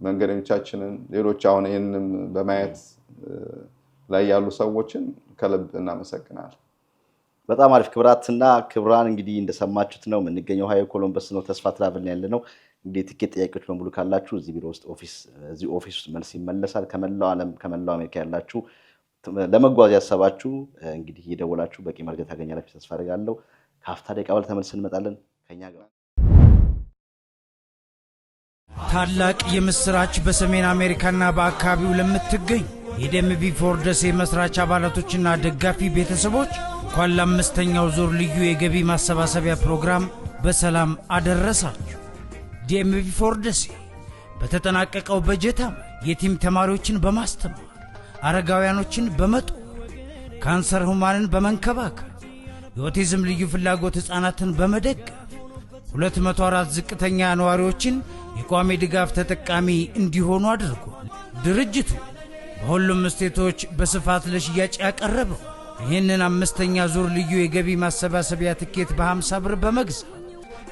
መንገደኞቻችንን ሌሎች አሁን ይሄንንም በማየት ላይ ያሉ ሰዎችን ከልብ እናመሰግናለን። በጣም አሪፍ። ክብራትና ክብራን እንግዲህ እንደሰማችሁት ነው የምንገኘው ኦሃዮ ኮሎምበስ ነው። ተስፋ ትራቭል ያለ ነው። እንግዲህ ትኬት ጥያቄዎች በሙሉ ካላችሁ እዚህ ቢሮ ውስጥ እዚህ ኦፊስ ውስጥ መልስ ይመለሳል። ከመላው ዓለም ከመላው አሜሪካ ያላችሁ ለመጓዝ ያሰባችሁ እንግዲህ እየደወላችሁ በቂ መረጃ ታገኛላችሁ ተስፋ አደርጋለሁ። ከአፍታ ደቂቃ በኋላ ተመልሰን እንመጣለን። ከኛ ጋር ታላቅ የምስራች በሰሜን አሜሪካና በአካባቢው ለምትገኙ የዲኤምቪ ፎር ደሴ መስራች አባላቶችና ደጋፊ ቤተሰቦች እንኳን ለአምስተኛው ዙር ልዩ የገቢ ማሰባሰቢያ ፕሮግራም በሰላም አደረሳችሁ። ዲኤምቪ ፎር ደሴ በተጠናቀቀው በጀት ዓመት የቲም ተማሪዎችን በማስተማር አረጋውያኖችን በመጦር ካንሰር ህሙማንን በመንከባከብ የኦቲዝም ልዩ ፍላጎት ሕፃናትን በመደገፍ 204 ዝቅተኛ ነዋሪዎችን የቋሚ ድጋፍ ተጠቃሚ እንዲሆኑ አድርጓል። ድርጅቱ በሁሉም ስቴቶች በስፋት ለሽያጭ ያቀረበው ይህንን አምስተኛ ዙር ልዩ የገቢ ማሰባሰቢያ ትኬት በ50 ብር በመግዛት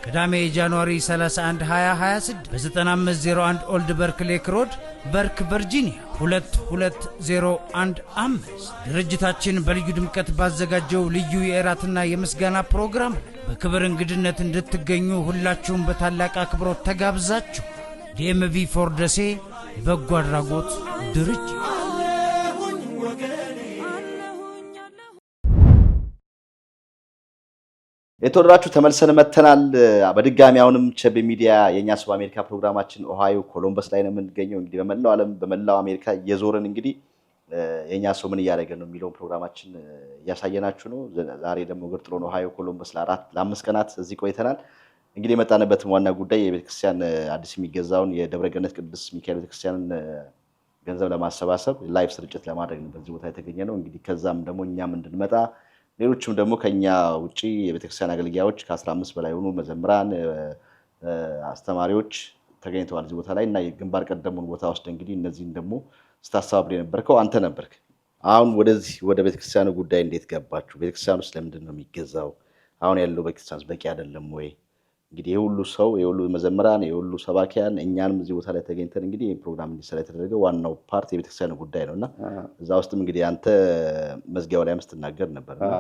ቅዳሜ ጃንዋሪ 31 2026 በ9501 ኦልድ በርክ ሌክ ሮድ በርክ ቨርጂኒያ 22015 ድርጅታችን በልዩ ድምቀት ባዘጋጀው ልዩ የእራትና የምስጋና ፕሮግራም በክብር እንግድነት እንድትገኙ ሁላችሁም በታላቅ አክብሮት ተጋብዛችሁ። ዲኤምቪ ፎር ደሴ የበጎ አድራጎት ድርጅት። የተወደዳችሁ ተመልሰን መተናል። በድጋሚ አሁንም ቸብ ሚዲያ የኛ ሰው አሜሪካ ፕሮግራማችን ኦሃዮ ኮሎምበስ ላይ ነው የምንገኘው። እንግዲህ በመላው ዓለም በመላው አሜሪካ እየዞርን እንግዲህ የኛ ሰው ምን እያደረገ ነው የሚለውን ፕሮግራማችን እያሳየናችሁ ነው። ዛሬ ደግሞ እግር ጥሎ ነው ኦሃዮ ኮሎምበስ ለ5 ቀናት እዚህ ቆይተናል። እንግዲህ የመጣንበትም ዋና ጉዳይ የቤተክርስቲያን አዲስ የሚገዛውን የደብረገነት ቅዱስ ሚካኤል ቤተክርስቲያንን ገንዘብ ለማሰባሰብ ላይቭ ስርጭት ለማድረግ ነው በዚህ ቦታ የተገኘ ነው። እንግዲህ ከዛም ደግሞ እኛም እንድንመጣ ሌሎችም ደግሞ ከኛ ውጪ የቤተክርስቲያን አገልጋዮች ከ15 በላይ ሆኑ መዘምራን፣ አስተማሪዎች ተገኝተዋል እዚህ ቦታ ላይ እና የግንባር ቀደሙን ቦታ ወስደ እንግዲህ እነዚህን ደግሞ ስታስተባብር የነበርከው አንተ ነበርክ። አሁን ወደዚህ ወደ ቤተክርስቲያኑ ጉዳይ እንዴት ገባችሁ? ቤተክርስቲያኑ ውስጥ ለምንድን ነው የሚገዛው? አሁን ያለው ቤተክርስቲያን በቂ አይደለም ወይ? እንግዲህ የሁሉ ሰው የሁሉ መዘምራን የሁሉ ሰባኪያን እኛንም እዚህ ቦታ ላይ ተገኝተን እንግዲህ ፕሮግራም እንዲሰራ የተደረገው ዋናው ፓርት የቤተክርስቲያኑ ጉዳይ ነውና እዛ ውስጥም እንግዲህ አንተ መዝጊያው ላይ ስትናገር ነበርና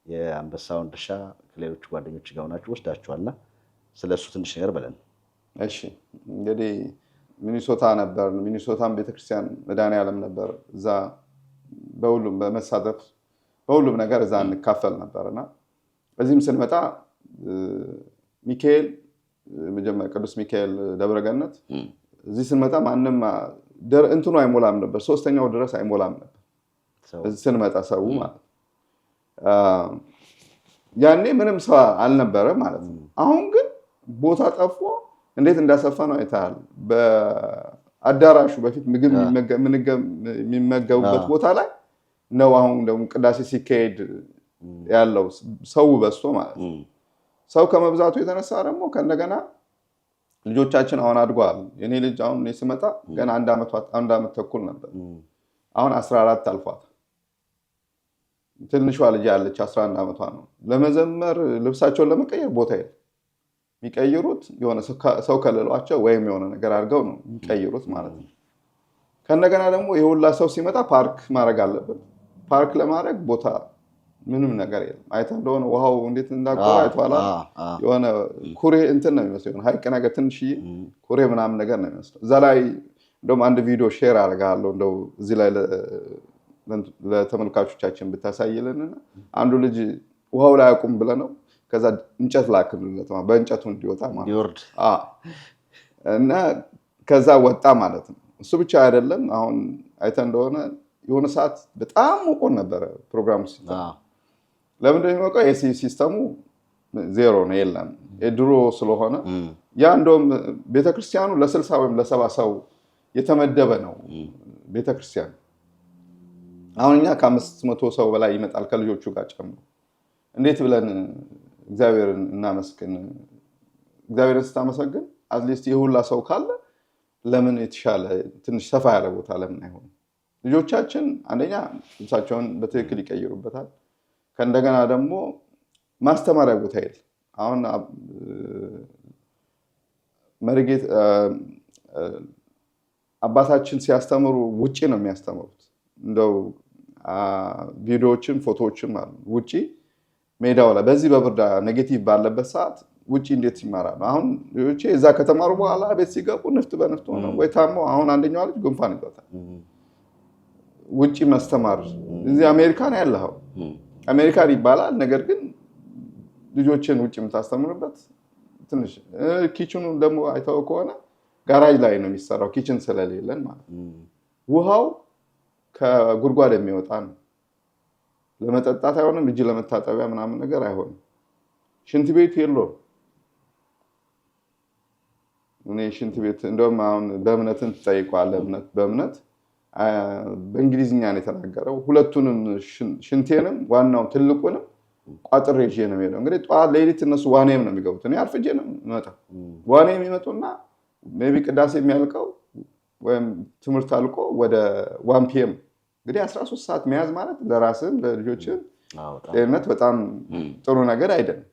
የአንበሳውን ድርሻ ከሌሎች ጓደኞች ጋር ሆናችሁ ወስዳችኋልና ስለሱ ትንሽ ነገር በለን። እሺ እንግዲህ ሚኒሶታ ነበር። ሚኒሶታም ቤተክርስቲያን መድኃኔዓለም ነበር። እዛ በሁሉም በመሳተፍ በሁሉም ነገር እዛ እንካፈል ነበርና እዚህም ስንመጣ ሚካኤል መጀመሪያ ቅዱስ ሚካኤል ደብረገነት እዚህ ስንመጣ ማንም እንትኑ አይሞላም ነበር። 3ኛው ድረስ አይሞላም ነበር እዚህ ስንመጣ ሰው ማለት ያኔ ምንም ሰው አልነበረ ማለት ነው። አሁን ግን ቦታ ጠፎ እንዴት እንዳሰፋ ነው አይተሃል። በአዳራሹ በፊት ምግብ የሚመገቡበት ቦታ ላይ ነው። አሁን ደግሞ ቅዳሴ ሲካሄድ ያለው ሰው በዝቶ ማለት ነው። ሰው ከመብዛቱ የተነሳ ደግሞ ከእንደገና ልጆቻችን አሁን አድጓል። የኔ ልጅ አሁን እኔ ስመጣ ገና አንድ ዓመት ተኩል ነበር። አሁን 14 አልፏት። ትንሿ ልጅ ያለች 11 ዓመቷ ነው። ለመዘመር ልብሳቸውን ለመቀየር ቦታ የለም። የሚቀይሩት የሆነ ሰው ከሌሏቸው ወይም የሆነ ነገር አድርገው ነው የሚቀይሩት ማለት ነው። ከእንደገና ደግሞ የሁላ ሰው ሲመጣ ፓርክ ማድረግ አለበት። ፓርክ ለማድረግ ቦታ ምንም ነገር የለም። አይተህ እንደሆነ ውሃው እንዴት እንዳቆራ አይተዋላ። የሆነ ኩሬ እንትን ነው የሚመስለው፣ የሆነ ሀይቅ ነገር ትንሽዬ ኩሬ ምናምን ነገር ነው የሚመስለው። እዛ ላይ እንደውም አንድ ቪዲዮ ሼር አደርጋለሁ እንደው እዚህ ላይ ለተመልካቾቻችን ብታሳይልንና አንዱ ልጅ ውሃው ላይ አቁም ብለነው ከዛ እንጨት ላክንለት በእንጨቱ እንዲወጣ ማለት እና ከዛ ወጣ ማለት ነው። እሱ ብቻ አይደለም። አሁን አይተህ እንደሆነ የሆነ ሰዓት በጣም ሞቆን ነበረ ፕሮግራሙ ሲስተም። ለምንድን ነው የሚሞቀው? ኤሲ ሲስተሙ ዜሮ ነው የለም የድሮ ስለሆነ ያ እንደውም ቤተክርስቲያኑ ለ60 ወይም ለ70 ሰው የተመደበ ነው ቤተክርስቲያኑ። አሁን እኛ ከ500 ሰው በላይ ይመጣል ከልጆቹ ጋር ጨምሮ። እንዴት ብለን እግዚአብሔርን እናመስግን? እግዚአብሔርን ስታመሰግን አትሊስት የሁላ ሰው ካለ ለምን የተሻለ ትንሽ ሰፋ ያለ ቦታ ለምን አይሆንም? ልጆቻችን አንደኛ ልብሳቸውን በትክክል ይቀይሩበታል። ከእንደገና ደግሞ ማስተማሪያ ቦታ የለም። አሁን መርጌት አባታችን ሲያስተምሩ ውጪ ነው የሚያስተምሩት። እንደው ቪዲዮዎችን ፎቶዎችን አሉ ውጪ ሜዳው ላይ በዚህ በብርዳ ኔጌቲቭ ባለበት ሰዓት ውጪ እንዴት ይማራሉ? አሁን ልጆቼ እዛ ከተማሩ በኋላ ቤት ሲገቡ ንፍጥ በንፍጥ ሆነው ወይ ታመው፣ አሁን አንደኛዋ ልጅ ጉንፋን ይዟታል። ውጪ ማስተማር እዚህ አሜሪካን ያለው አሜሪካን ይባላል። ነገር ግን ልጆችን ውጪ የምታስተምርበት ትንሽ ኪችኑ ደግሞ አይተው ከሆነ ጋራጅ ላይ ነው የሚሰራው፣ ኪችን ስለሌለን ማለት ነው። ውሃው ከጉድጓድ የሚወጣ ነው። ለመጠጣት አይሆንም፣ እጅ ለመታጠቢያ ምናምን ነገር አይሆንም። ሽንት ቤት የለውም። እኔ ሽንት ቤት እንደውም አሁን በእምነትን ትጠይቀዋለህ። በእምነት በእንግሊዝኛ ነው የተናገረው። ሁለቱንም ሽንቴንም ዋናው ትልቁንም ቋጥሬ ይዤ ነው የምሄደው። እንግዲህ ጠዋት ሌሊት እነሱ ዋኔም ነው የሚገቡት፣ እኔ አርፍጄ ነው የምመጣው። ዋኔም ይመጡና ሜይ ቢ ቅዳሴ የሚያልቀው ወይም ትምህርት አልቆ ወደ 1 PM እንግዲህ 13 ሰዓት መያዝ ማለት ለራስህም ለልጆችህም ጤንነት በጣም ጥሩ ነገር አይደለም።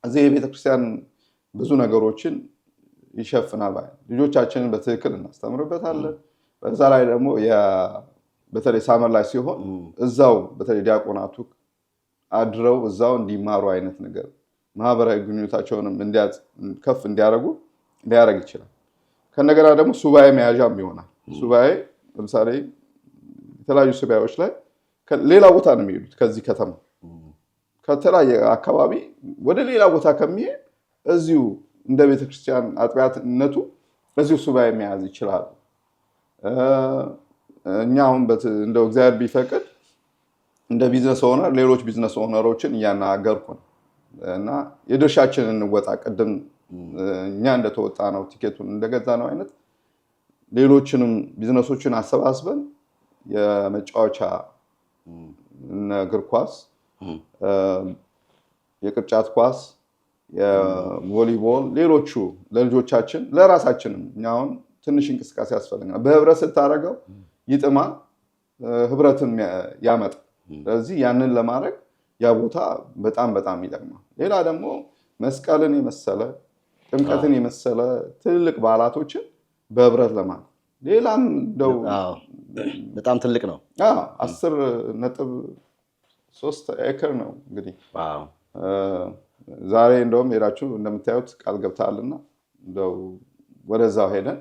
እዚህ የቤተክርስቲያን ብዙ ነገሮችን ይሸፍናል። ልጆቻችንን በትክክል እናስተምርበታለን። በዛ ላይ ደግሞ በተለይ ሳመር ላይ ሲሆን እዛው በተለይ ዲያቆናቱ አድረው እዛው እንዲማሩ አይነት ነገር ማህበራዊ ግንኙነታቸውንም ከፍ እንዲያደርጉ ሊያደርግ ይችላል። ከነገራ ደግሞ ሱባኤ መያዣም ይሆናል። ሱባኤ ለምሳሌ የተለያዩ ሱባኤዎች ላይ ሌላ ቦታ ነው የሚሄዱት። ከዚህ ከተማ ከተለያየ አካባቢ ወደ ሌላ ቦታ ከሚሄድ እዚሁ እንደ ቤተክርስቲያን አጥቢያነቱ እዚሁ ሱባኤ መያዝ ይችላሉ። እኛ አሁን እንደው እግዚአብሔር ቢፈቅድ እንደ ቢዝነስ ኦነር ሌሎች ቢዝነስ ኦነሮችን እያናገርኩ ነው እና የድርሻችንን እንወጣ። ቅድም እኛ እንደተወጣ ነው ቲኬቱን እንደገዛ ነው አይነት ሌሎችንም ቢዝነሶችን አሰባስበን የመጫወቻ እግር ኳስ፣ የቅርጫት ኳስ፣ የቮሊቦል ሌሎቹ ለልጆቻችን ለራሳችንም እኛውን ትንሽ እንቅስቃሴ ያስፈልጋል። በህብረት ስታደርገው ይጥማል፣ ህብረትን ያመጣል። ስለዚህ ያንን ለማድረግ ያ ቦታ በጣም በጣም ይጠቅማል። ሌላ ደግሞ መስቀልን የመሰለ ጥምቀትን የመሰለ ትልልቅ በዓላቶችን በህብረት ለማድረግ ሌላም እንደው በጣም ትልቅ ነው። 10.3 ኤከር ነው እንግዲህ ዛሬ እንደውም ሄዳችሁ እንደምታዩት ቃል ገብታልና እንደው ወደዛው ሄደን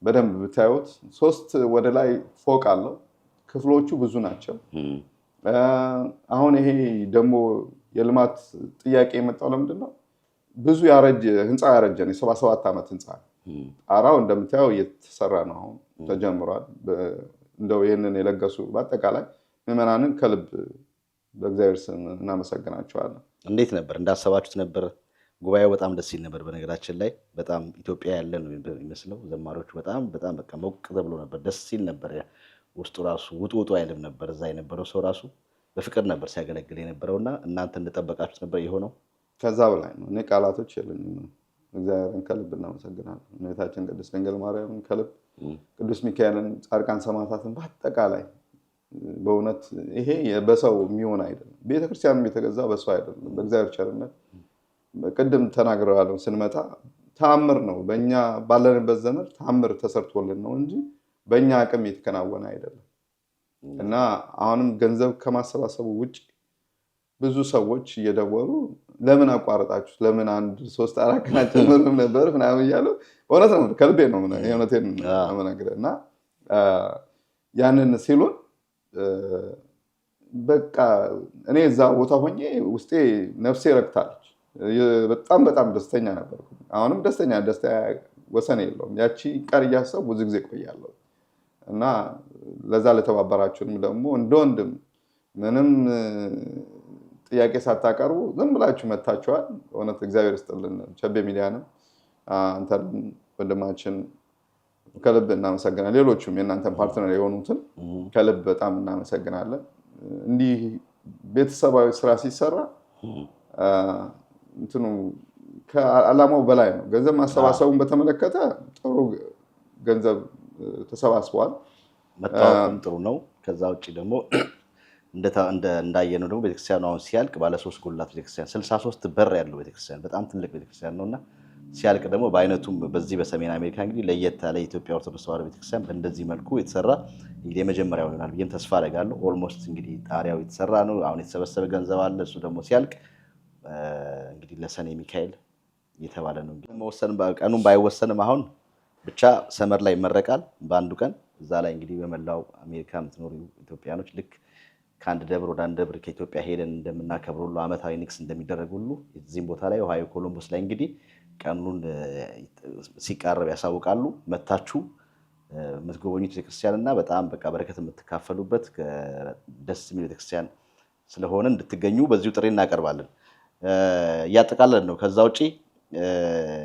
በደንብ ብታዩት 3 ወደ ላይ ፎቅ አለው። ክፍሎቹ ብዙ ናቸው። አሁን ይሄ ደግሞ የልማት ጥያቄ የመጣው ለምንድን ነው? ብዙ ህንፃ ያረጀን የ77 ዓመት ህንፃ ጣራው እንደምታየው እየተሰራ ነው። አሁን ተጀምሯል። እንደው ይህንን የለገሱ በአጠቃላይ ምዕመናንን ከልብ በእግዚአብሔር ስም እናመሰግናቸዋለን። እንዴት ነበር? እንዳሰባችሁት ነበር? ጉባኤው በጣም ደስ ይል ነበር። በነገራችን ላይ በጣም ኢትዮጵያ ያለ ነው የሚመስለው። ዘማሪዎቹ በጣም በቃ ሞቅ ተብሎ ነበር። ደስ ይል ነበር ውስጡ ራሱ ውጡ አይልም ነበር። እዛ የነበረው ሰው ራሱ በፍቅር ነበር ሲያገለግል የነበረውና እናንተ እንደጠበቃችሁት ነበር የሆነው? ከዛ በላይ ነው። እኔ ቃላቶች የሉኝም። እግዚአብሔርን ከልብ እናመሰግናለን። እመቤታችን ቅድስት ድንግል ማርያምን ከልብ፣ ቅዱስ ሚካኤልን፣ ጻድቃን ሰማዕታትን በአጠቃላይ በእውነት ይሄ በሰው የሚሆን አይደለም። ቤተክርስቲያንም የተገዛ በሰው አይደለም፣ በእግዚአብሔር ቸርነት። ቅድም ተናግረዋለሁ። ስንመጣ ተአምር ነው። በእኛ ባለንበት ዘመን ተአምር ተሰርቶልን ነው እንጂ በእኛ አቅም የተከናወነ አይደለም። እና አሁንም ገንዘብ ከማሰባሰቡ ውጭ ብዙ ሰዎች እየደወሉ ለምን አቋረጣችሁ፣ ለምን 1-3-4 ቀን አጨምርም ነበር ምናምን እያሉ በእውነት ነው ከልቤ ነው የእውነቴን የምነግርህ። እና ያንን ሲሉን በቃ እኔ እዛ ቦታ ሆኜ ውስጤ ነፍሴ ረክታለች። በጣም በጣም ደስተኛ ነበርኩ። አሁንም ደስተኛ ደስታ ወሰን የለውም። ያቺ ቀን እያሰብኩ ብዙ ጊዜ ቆያለሁ። እና ለዛ ለተባበራችሁንም ደግሞ እንደ ወንድም ምንም ጥያቄ ሳታቀርቡ ዝም ብላችሁ መታችኋል። እውነት እግዚአብሔር ይስጥልን። ቸቤ ሚዲያንም አንተን ወንድማችን ከልብ እናመሰግናለን። ሌሎችም የእናንተን ፓርትነር የሆኑትን ከልብ በጣም እናመሰግናለን። እንዲህ ቤተሰባዊ ስራ ሲሰራ እንትኑ ከዓላማው በላይ ነው። ገንዘብ ማሰባሰቡን በተመለከተ ጥሩ ገንዘብ ተሰባስቧል። መታወቁም ጥሩ ነው። ከዛ ውጭ ደግሞ እንዳየነው ደግሞ ቤተክርስቲያኑ አሁን ሲያልቅ ባለ 3 ጉልላት ቤተክርስቲያን 63 በር ያለው ቤተክርስቲያን በጣም ትልቅ ቤተክርስቲያን ነውና ሲያልቅ ደግሞ በአይነቱም በዚህ በሰሜን አሜሪካ እንግዲህ ለየት ያለ የኢትዮጵያ ኦርቶዶክስ ተዋሕዶ ቤተክርስቲያን በእንደዚህ መልኩ የተሰራ እንግዲህ የመጀመሪያው ይሆናል ብዬም ተስፋ አደርጋለሁ። ኦልሞስት እንግዲህ ጣሪያው የተሰራ ነው። አሁን የተሰበሰበ ገንዘብ አለ። እሱ ደግሞ ሲያልቅ እንግዲህ ለሰኔ ሚካኤል እየተባለ ነው። መወሰን ቀኑን ባይወሰንም አሁን ብቻ ሰመር ላይ ይመረቃል በአንዱ ቀን። እዛ ላይ እንግዲህ በመላው አሜሪካ የምትኖሩ ኢትዮጵያኖች ልክ ከአንድ ደብር ወደ አንድ ደብር ከኢትዮጵያ ሄደን እንደምናከብር ሁሉ ዓመታዊ ንግስ እንደሚደረግ ሁሉ እዚህም ቦታ ላይ ኦሃዮ ኮሎምቦስ ላይ እንግዲህ ቀኑን ሲቃረብ ያሳውቃሉ። መታችሁ የምትጎበኙት ቤተክርስቲያን እና በጣም በቃ በረከት የምትካፈሉበት ደስ የሚል ቤተክርስቲያን ስለሆነ እንድትገኙ በዚሁ ጥሪ እናቀርባለን። እያጠቃለን ነው። ከዛ ውጪ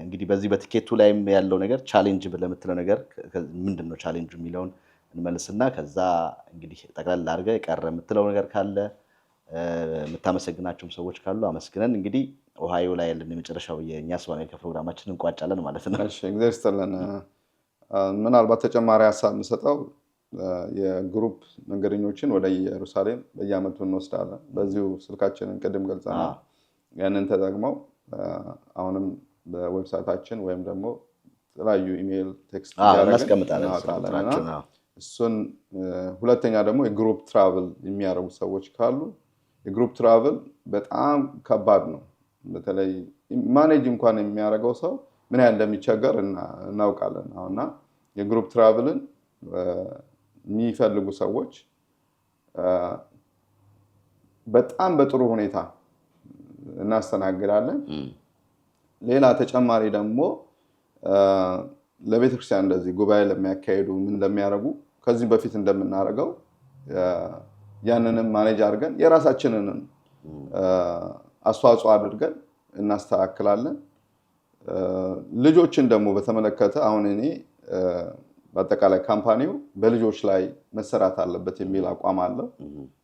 እንግዲህ በዚህ በትኬቱ ላይም ያለው ነገር ቻሌንጅ ለምትለው ነገር ምንድን ነው ቻሌንጁ የሚለውን እንመልስና ከዛ እንግዲህ ጠቅላላ አድርገህ የቀረ የምትለው ነገር ካለ የምታመሰግናቸውም ሰዎች ካሉ አመስግነን እንግዲህ ኦሃዮ ላይ ያለን የመጨረሻው የእኛ ስለ አሜሪካ ፕሮግራማችን እንቋጫለን ማለት ነው። እሺ፣ እግዚአብሔር ይስጥልን። ምናልባት ተጨማሪ ሀሳብ የምሰጠው የግሩፕ መንገደኞችን ወደ ኢየሩሳሌም በየዓመቱ እንወስዳለን። በዚሁ ስልካችንን ቅድም ገልጸናል። ያንን ተጠቅመው አሁንም በዌብሳይታችን ወይም ደግሞ የተለያዩ ኢሜይል ቴክስት እናስቀምጣለን። እሱን ሁለተኛ ደግሞ የግሩፕ ትራቭል የሚያደርጉ ሰዎች ካሉ የግሩፕ ትራቭል በጣም ከባድ ነው። በተለይ ማኔጅ እንኳን የሚያደርገው ሰው ምን ያህል እንደሚቸገር እናውቃለን። አሁንና የግሩፕ ትራቭልን የሚፈልጉ ሰዎች በጣም በጥሩ ሁኔታ እናስተናግዳለን። ሌላ ተጨማሪ ደግሞ ለቤተክርስቲያን እንደዚህ ጉባኤ ለሚያካሄዱ ምን ለሚያደርጉ ከዚህ በፊት እንደምናደርገው ያንንም ማኔጅ አድርገን የራሳችንን አስተዋጽኦ አድርገን እናስተካክላለን። ልጆችን ደግሞ በተመለከተ አሁን እኔ በአጠቃላይ ካምፓኒው በልጆች ላይ መሰራት አለበት የሚል አቋም አለው።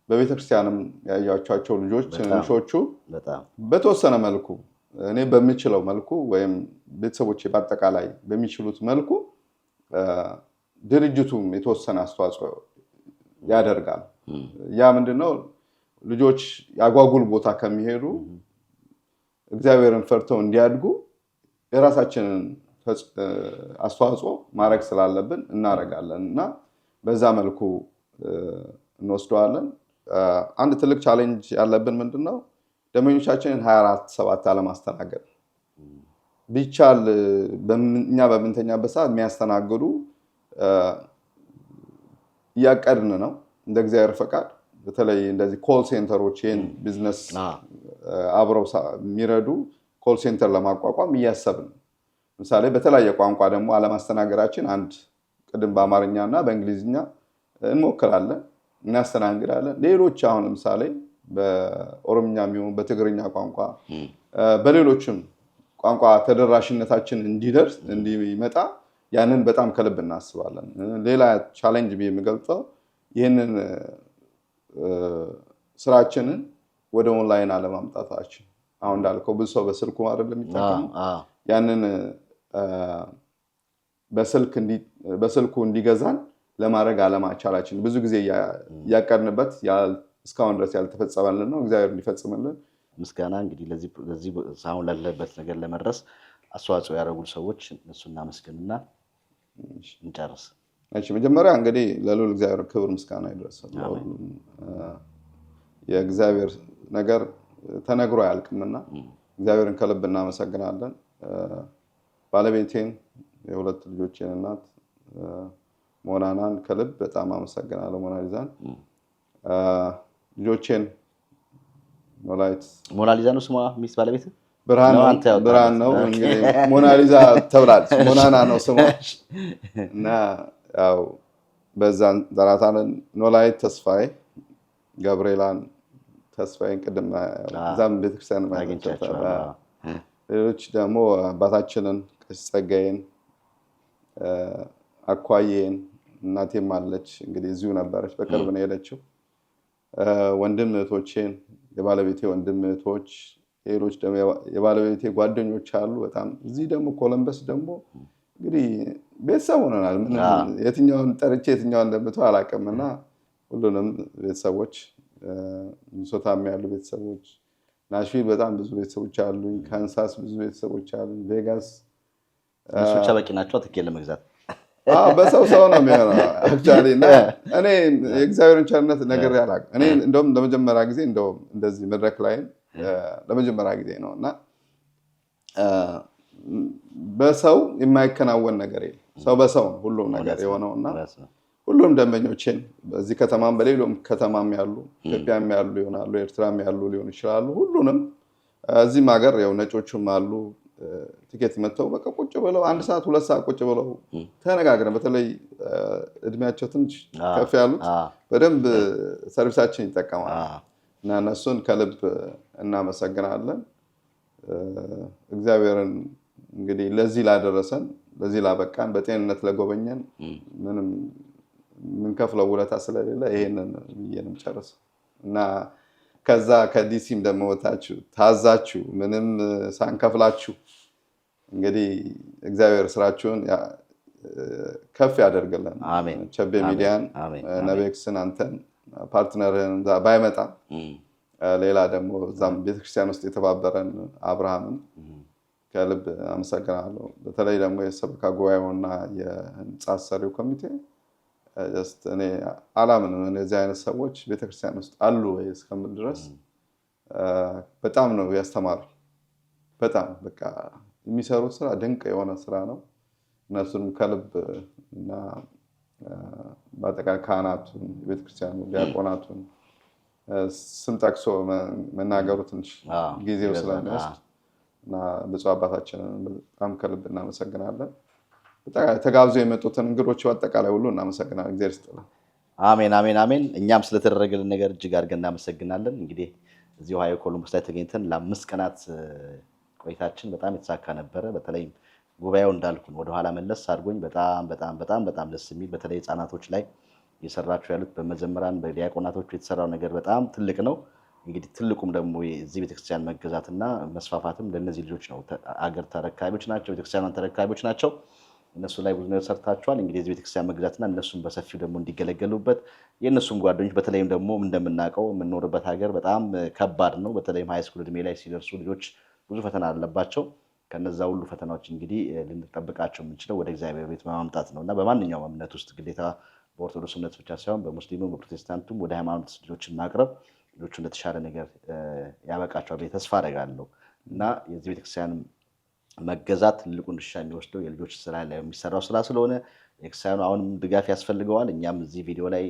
በቤተክርስቲያንም ያያቸዋቸው ልጆች ትንሾቹ በተወሰነ መልኩ እኔ በሚችለው መልኩ ወይም ቤተሰቦቼ በአጠቃላይ በሚችሉት መልኩ ድርጅቱም የተወሰነ አስተዋጽኦ ያደርጋል። ያ ምንድነው? ልጆች ያጓጉል ቦታ ከሚሄዱ እግዚአብሔርን ፈርተው እንዲያድጉ የራሳችንን አስተዋጽኦ ማድረግ ስላለብን እናደርጋለን እና በዛ መልኩ እንወስደዋለን። አንድ ትልቅ ቻሌንጅ ያለብን ምንድነው? ደንበኞቻችንን 24/7 አለማስተናገድ። ቢቻል እኛ በምንተኛበት ሰዓት የሚያስተናግዱ እያቀድን ነው እንደ እግዚአብሔር ፈቃድ። በተለይ እንደዚህ ኮል ሴንተሮች ይህን ቢዝነስ አብረው የሚረዱ ኮል ሴንተር ለማቋቋም እያሰብን ነው። ምሳሌ በተለያየ ቋንቋ ደግሞ አለማስተናገዳችን አንድ ቅድም በአማርኛ እና በእንግሊዝኛ እንሞክራለን፣ እናስተናግዳለን። ሌሎች አሁን ለምሳሌ በኦሮምኛ የሚሆን በትግርኛ ቋንቋ በሌሎችም ቋንቋ ተደራሽነታችን እንዲደርስ እንዲመጣ ያንን በጣም ከልብ እናስባለን። ሌላ ቻሌንጅ የሚገልጸው ይህንን ስራችንን ወደ ኦንላይን አለማምጣታችን አሁን እንዳልከው ብዙ ሰው በስልኩ አይደለም የሚጠቀመው ያንን በስልኩ እንዲገዛን ለማድረግ አለማቻላችን ብዙ ጊዜ ያቀርንበት እስካሁን ድረስ ያልተፈጸመልን ነው። እግዚአብሔር እንዲፈጽምልን ምስጋና እንግዲህ ለዚህ አሁን ላለበት ነገር ለመድረስ አስተዋጽኦ ያደረጉ ሰዎች እነሱና መስገንና እንጨርስ። እሺ መጀመሪያ እንግዲህ ለልዑል እግዚአብሔር ክብር ምስጋና ይድረሰው። የእግዚአብሔር ነገር ተነግሮ አያልቅምና እግዚአብሔርን ከልብ እናመሰግናለን። ባለቤቴን የሁለት ልጆቼን እናት ሞናናን ከልብ በጣም አመሰግናለሁ። ሞናሊዛን ልጆቼን ሞናሊዛ ነው ስሟ ሚስት ባለቤት ብርሃን ነው እንግዲህ ሞናሊዛ ተብላለች። ሞናና ነው ስሟ እና ያው በዛን ዘራታንን ኖላይት ተስፋዬ ገብርኤላን ተስፋዬን ቅድም ዛም ቤተክርስቲያን ማግኘቻቸው ሌሎች ደግሞ አባታችንን ቀሲስ ጸጋዬን አኳዬን እናቴም አለች እንግዲህ እዚሁ ነበረች በቅርብ ነው የሄደችው። ወንድም እህቶቼን የባለቤቴ ወንድም እህቶች ሌሎች ደግሞ የባለቤቴ ጓደኞች አሉ በጣም እዚህ ደግሞ ኮሎምበስ ደግሞ እንግዲህ ቤተሰብ ሆነናል። የትኛውን ጠርቼ የትኛውን እንደምተው አላውቅምና ሁሉንም ቤተሰቦች ሚኒሶታም ያሉ ቤተሰቦች ናሽቪል በጣም ብዙ ቤተሰቦች አሉ። ካንሳስ ብዙ ቤተሰቦች አሉ። ቬጋስ እሱ ብቻ በቂ ናቸው ትኬት ለመግዛት። በሰው ነው የሚሆነው አክቹአሊ እና እኔ የእግዚአብሔርን ቸርነት ነገር ያላውቅም። እኔ እንደውም ለመጀመሪያ ጊዜ እንደዚህ መድረክ ላይ ለመጀመሪያ ጊዜ ነውና በሰው የማይከናወን ነገር የለም። ሰው በሰው ነው ሁሉም ነገር የሆነውና ሁሉም ደንበኞቼን በዚህ ከተማም በሌሎም ከተማም ያሉ ኢትዮጵያም ያሉ ይሆናሉ ኤርትራም ያሉ ሊሆን ይችላሉ። ሁሉንም እዚህም ሀገር ያው ነጮቹም አሉ ቲኬት መተው በቃ ቁጭ ብለው 1 ሰዓት 2 ሰዓት ቁጭ ብለው ተነጋግረን በተለይ እድሜያቸው ትንሽ ከፍ ያሉት በደንብ ሰርቪሳችን ይጠቀማሉ እና እነሱን ከልብ እናመሰግናለን። እግዚአብሔርን እንግዲህ ለዚህ ላደረሰን ለዚህ ላበቃን በጤንነት ለጎበኘን ምንም ምን ከፍለው ውለታ ስለሌለ ይሄንን ብዬንም ጨርስ እና ከዛ ከዲሲም ደግሞ ወጣችሁ ታዛችሁ ምንም ሳንከፍላችሁ እንግዲህ እግዚአብሔር ስራችሁን ከፍ ያደርግልን። አሜን። ቸቤ ሚዲያን ነቤክስን አንተን ፓርትነርህን ባይመጣም ሌላ ደግሞ እዛም ቤተክርስቲያን ውስጥ የተባበረን አብርሃምን ከልብ አመሰግናለሁ። በተለይ ደግሞ የሰበካ ጉባኤውና የህንጻ አሰሪው ኮሚቴ እኔ አላምንም እነዚህ አይነት ሰዎች ቤተክርስቲያን ውስጥ አሉ ወይ እስከምል ድረስ በጣም ነው ያስተማሩ። በጣም በቃ የሚሰሩት ስራ ድንቅ የሆነ ስራ ነው። እነሱንም ከልብ እና በአጠቃላይ ካህናቱን ቤተክርስቲያኑ ዲያቆናቱን ስም ጠቅሶ መናገሩ ትንሽ ጊዜው ስለሚወስድ እና ብፁዕ አባታችንን በጣም ከልብ እናመሰግናለን። ተጋብዘው የመጡትን እንግዶች በአጠቃላይ ሁሉ እናመሰግናለን። እግዚአብሔር ይስጥልን። አሜን አሜን አሜን። እኛም ስለተደረገልን ነገር እጅግ አድርገን እናመሰግናለን። እንግዲህ እዚህ ኦሃዮ ኮሎምበስ ላይ ተገኝተን ለ5 ቀናት ቆይታችን በጣም የተሳካ ነበረ። በተለይም ጉባኤው እንዳልኩን ወደኋላ መለስ አድርጎኝ በጣም ደስ የሚል በተለይ ህፃናቶች ላይ እየሰራችሁ ያሉት በመዘምራን በዲያቆናቶቹ የተሰራው ነገር በጣም ትልቅ ነው። እንግዲህ ትልቁም ደግሞ የዚህ ቤተክርስቲያን መገዛትና መስፋፋትም ለነዚህ ልጆች ነው። አገር ተረካቢዎች ናቸው፣ ቤተክርስቲያን ተረካቢዎች ናቸው። እነሱ ላይ ብዙ ነገር ሰርታችኋል። እንግዲህ የዚህ ቤተክርስቲያን መገዛትና እነሱም በሰፊው ደግሞ እንዲገለገሉበት የእነሱም ጓደኞች በተለይም ደግሞ እንደምናውቀው የምንኖርበት ሀገር በጣም ከባድ ነው። በተለይም ሃይስኩል እድሜ ላይ ሲደርሱ ልጆች ብዙ ፈተና አለባቸው። ከነዛ ሁሉ ፈተናዎች እንግዲህ ልንጠብቃቸው የምንችለው ወደ እግዚአብሔር ቤት በማምጣት ነው እና በማንኛውም እምነት ውስጥ ግዴታ በኦርቶዶክስ እምነት ብቻ ሳይሆን በሙስሊሙም በፕሮቴስታንቱም ወደ ሃይማኖት ልጆችን ማቅረብ ልጆቹ እንደተሻለ ነገር ያበቃቸዋል ብዬ ተስፋ አደርጋለሁ እና የዚህ ቤተክርስቲያን መገዛት ትልቁን ድርሻ የሚወስደው የልጆች ስራ ላይ የሚሰራው ስራ ስለሆነ ቤተክርስቲያኑ አሁንም ድጋፍ ያስፈልገዋል። እኛም እዚህ ቪዲዮ ላይ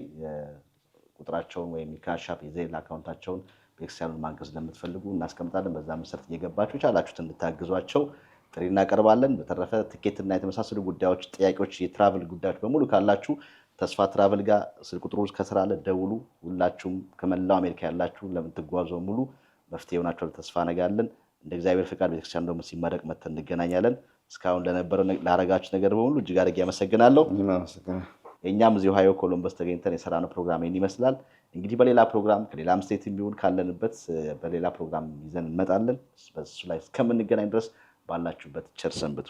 ቁጥራቸውን ወይም ካሻፕ የዜል አካውንታቸውን ቤተክርስቲያኑን ማገዝ ለምትፈልጉ እናስቀምጣለን። በዛ መሰረት እየገባችሁ ቻላችሁት እንድታግዟቸው ጥሪ እናቀርባለን። በተረፈ ትኬትና የተመሳሰሉ ጉዳዮች፣ ጥያቄዎች፣ የትራቭል ጉዳዮች በሙሉ ካላችሁ ተስፋ ትራቭል ጋር ስልክ ቁጥሩ ከስራ አለ፣ ደውሉ። ሁላችሁም ከመላው አሜሪካ ያላችሁ ለምትጓዙ ሙሉ መፍትሄ ሆናችሁ ተስፋ ነጋለን። እንደ እግዚአብሔር ፍቃድ ቤተክርስቲያን ደግሞ ሲመረቅ መተን እንገናኛለን። እስካሁን ለነበረው ላረጋችሁ ነገር በሙሉ እጅግ አድርጌ አመሰግናለሁ። እኛም እዚህ ኦሃዮ ኮሎምበስ ተገኝተን የሰራነው ፕሮግራም ይሄን ይመስላል። እንግዲህ በሌላ ፕሮግራም ከሌላም ስቴት ቢሆን ካለንበት በሌላ ፕሮግራም ይዘን እንመጣለን። በሱ ላይ እስከምንገናኝ ድረስ ባላችሁበት ቸር ሰንብቱ።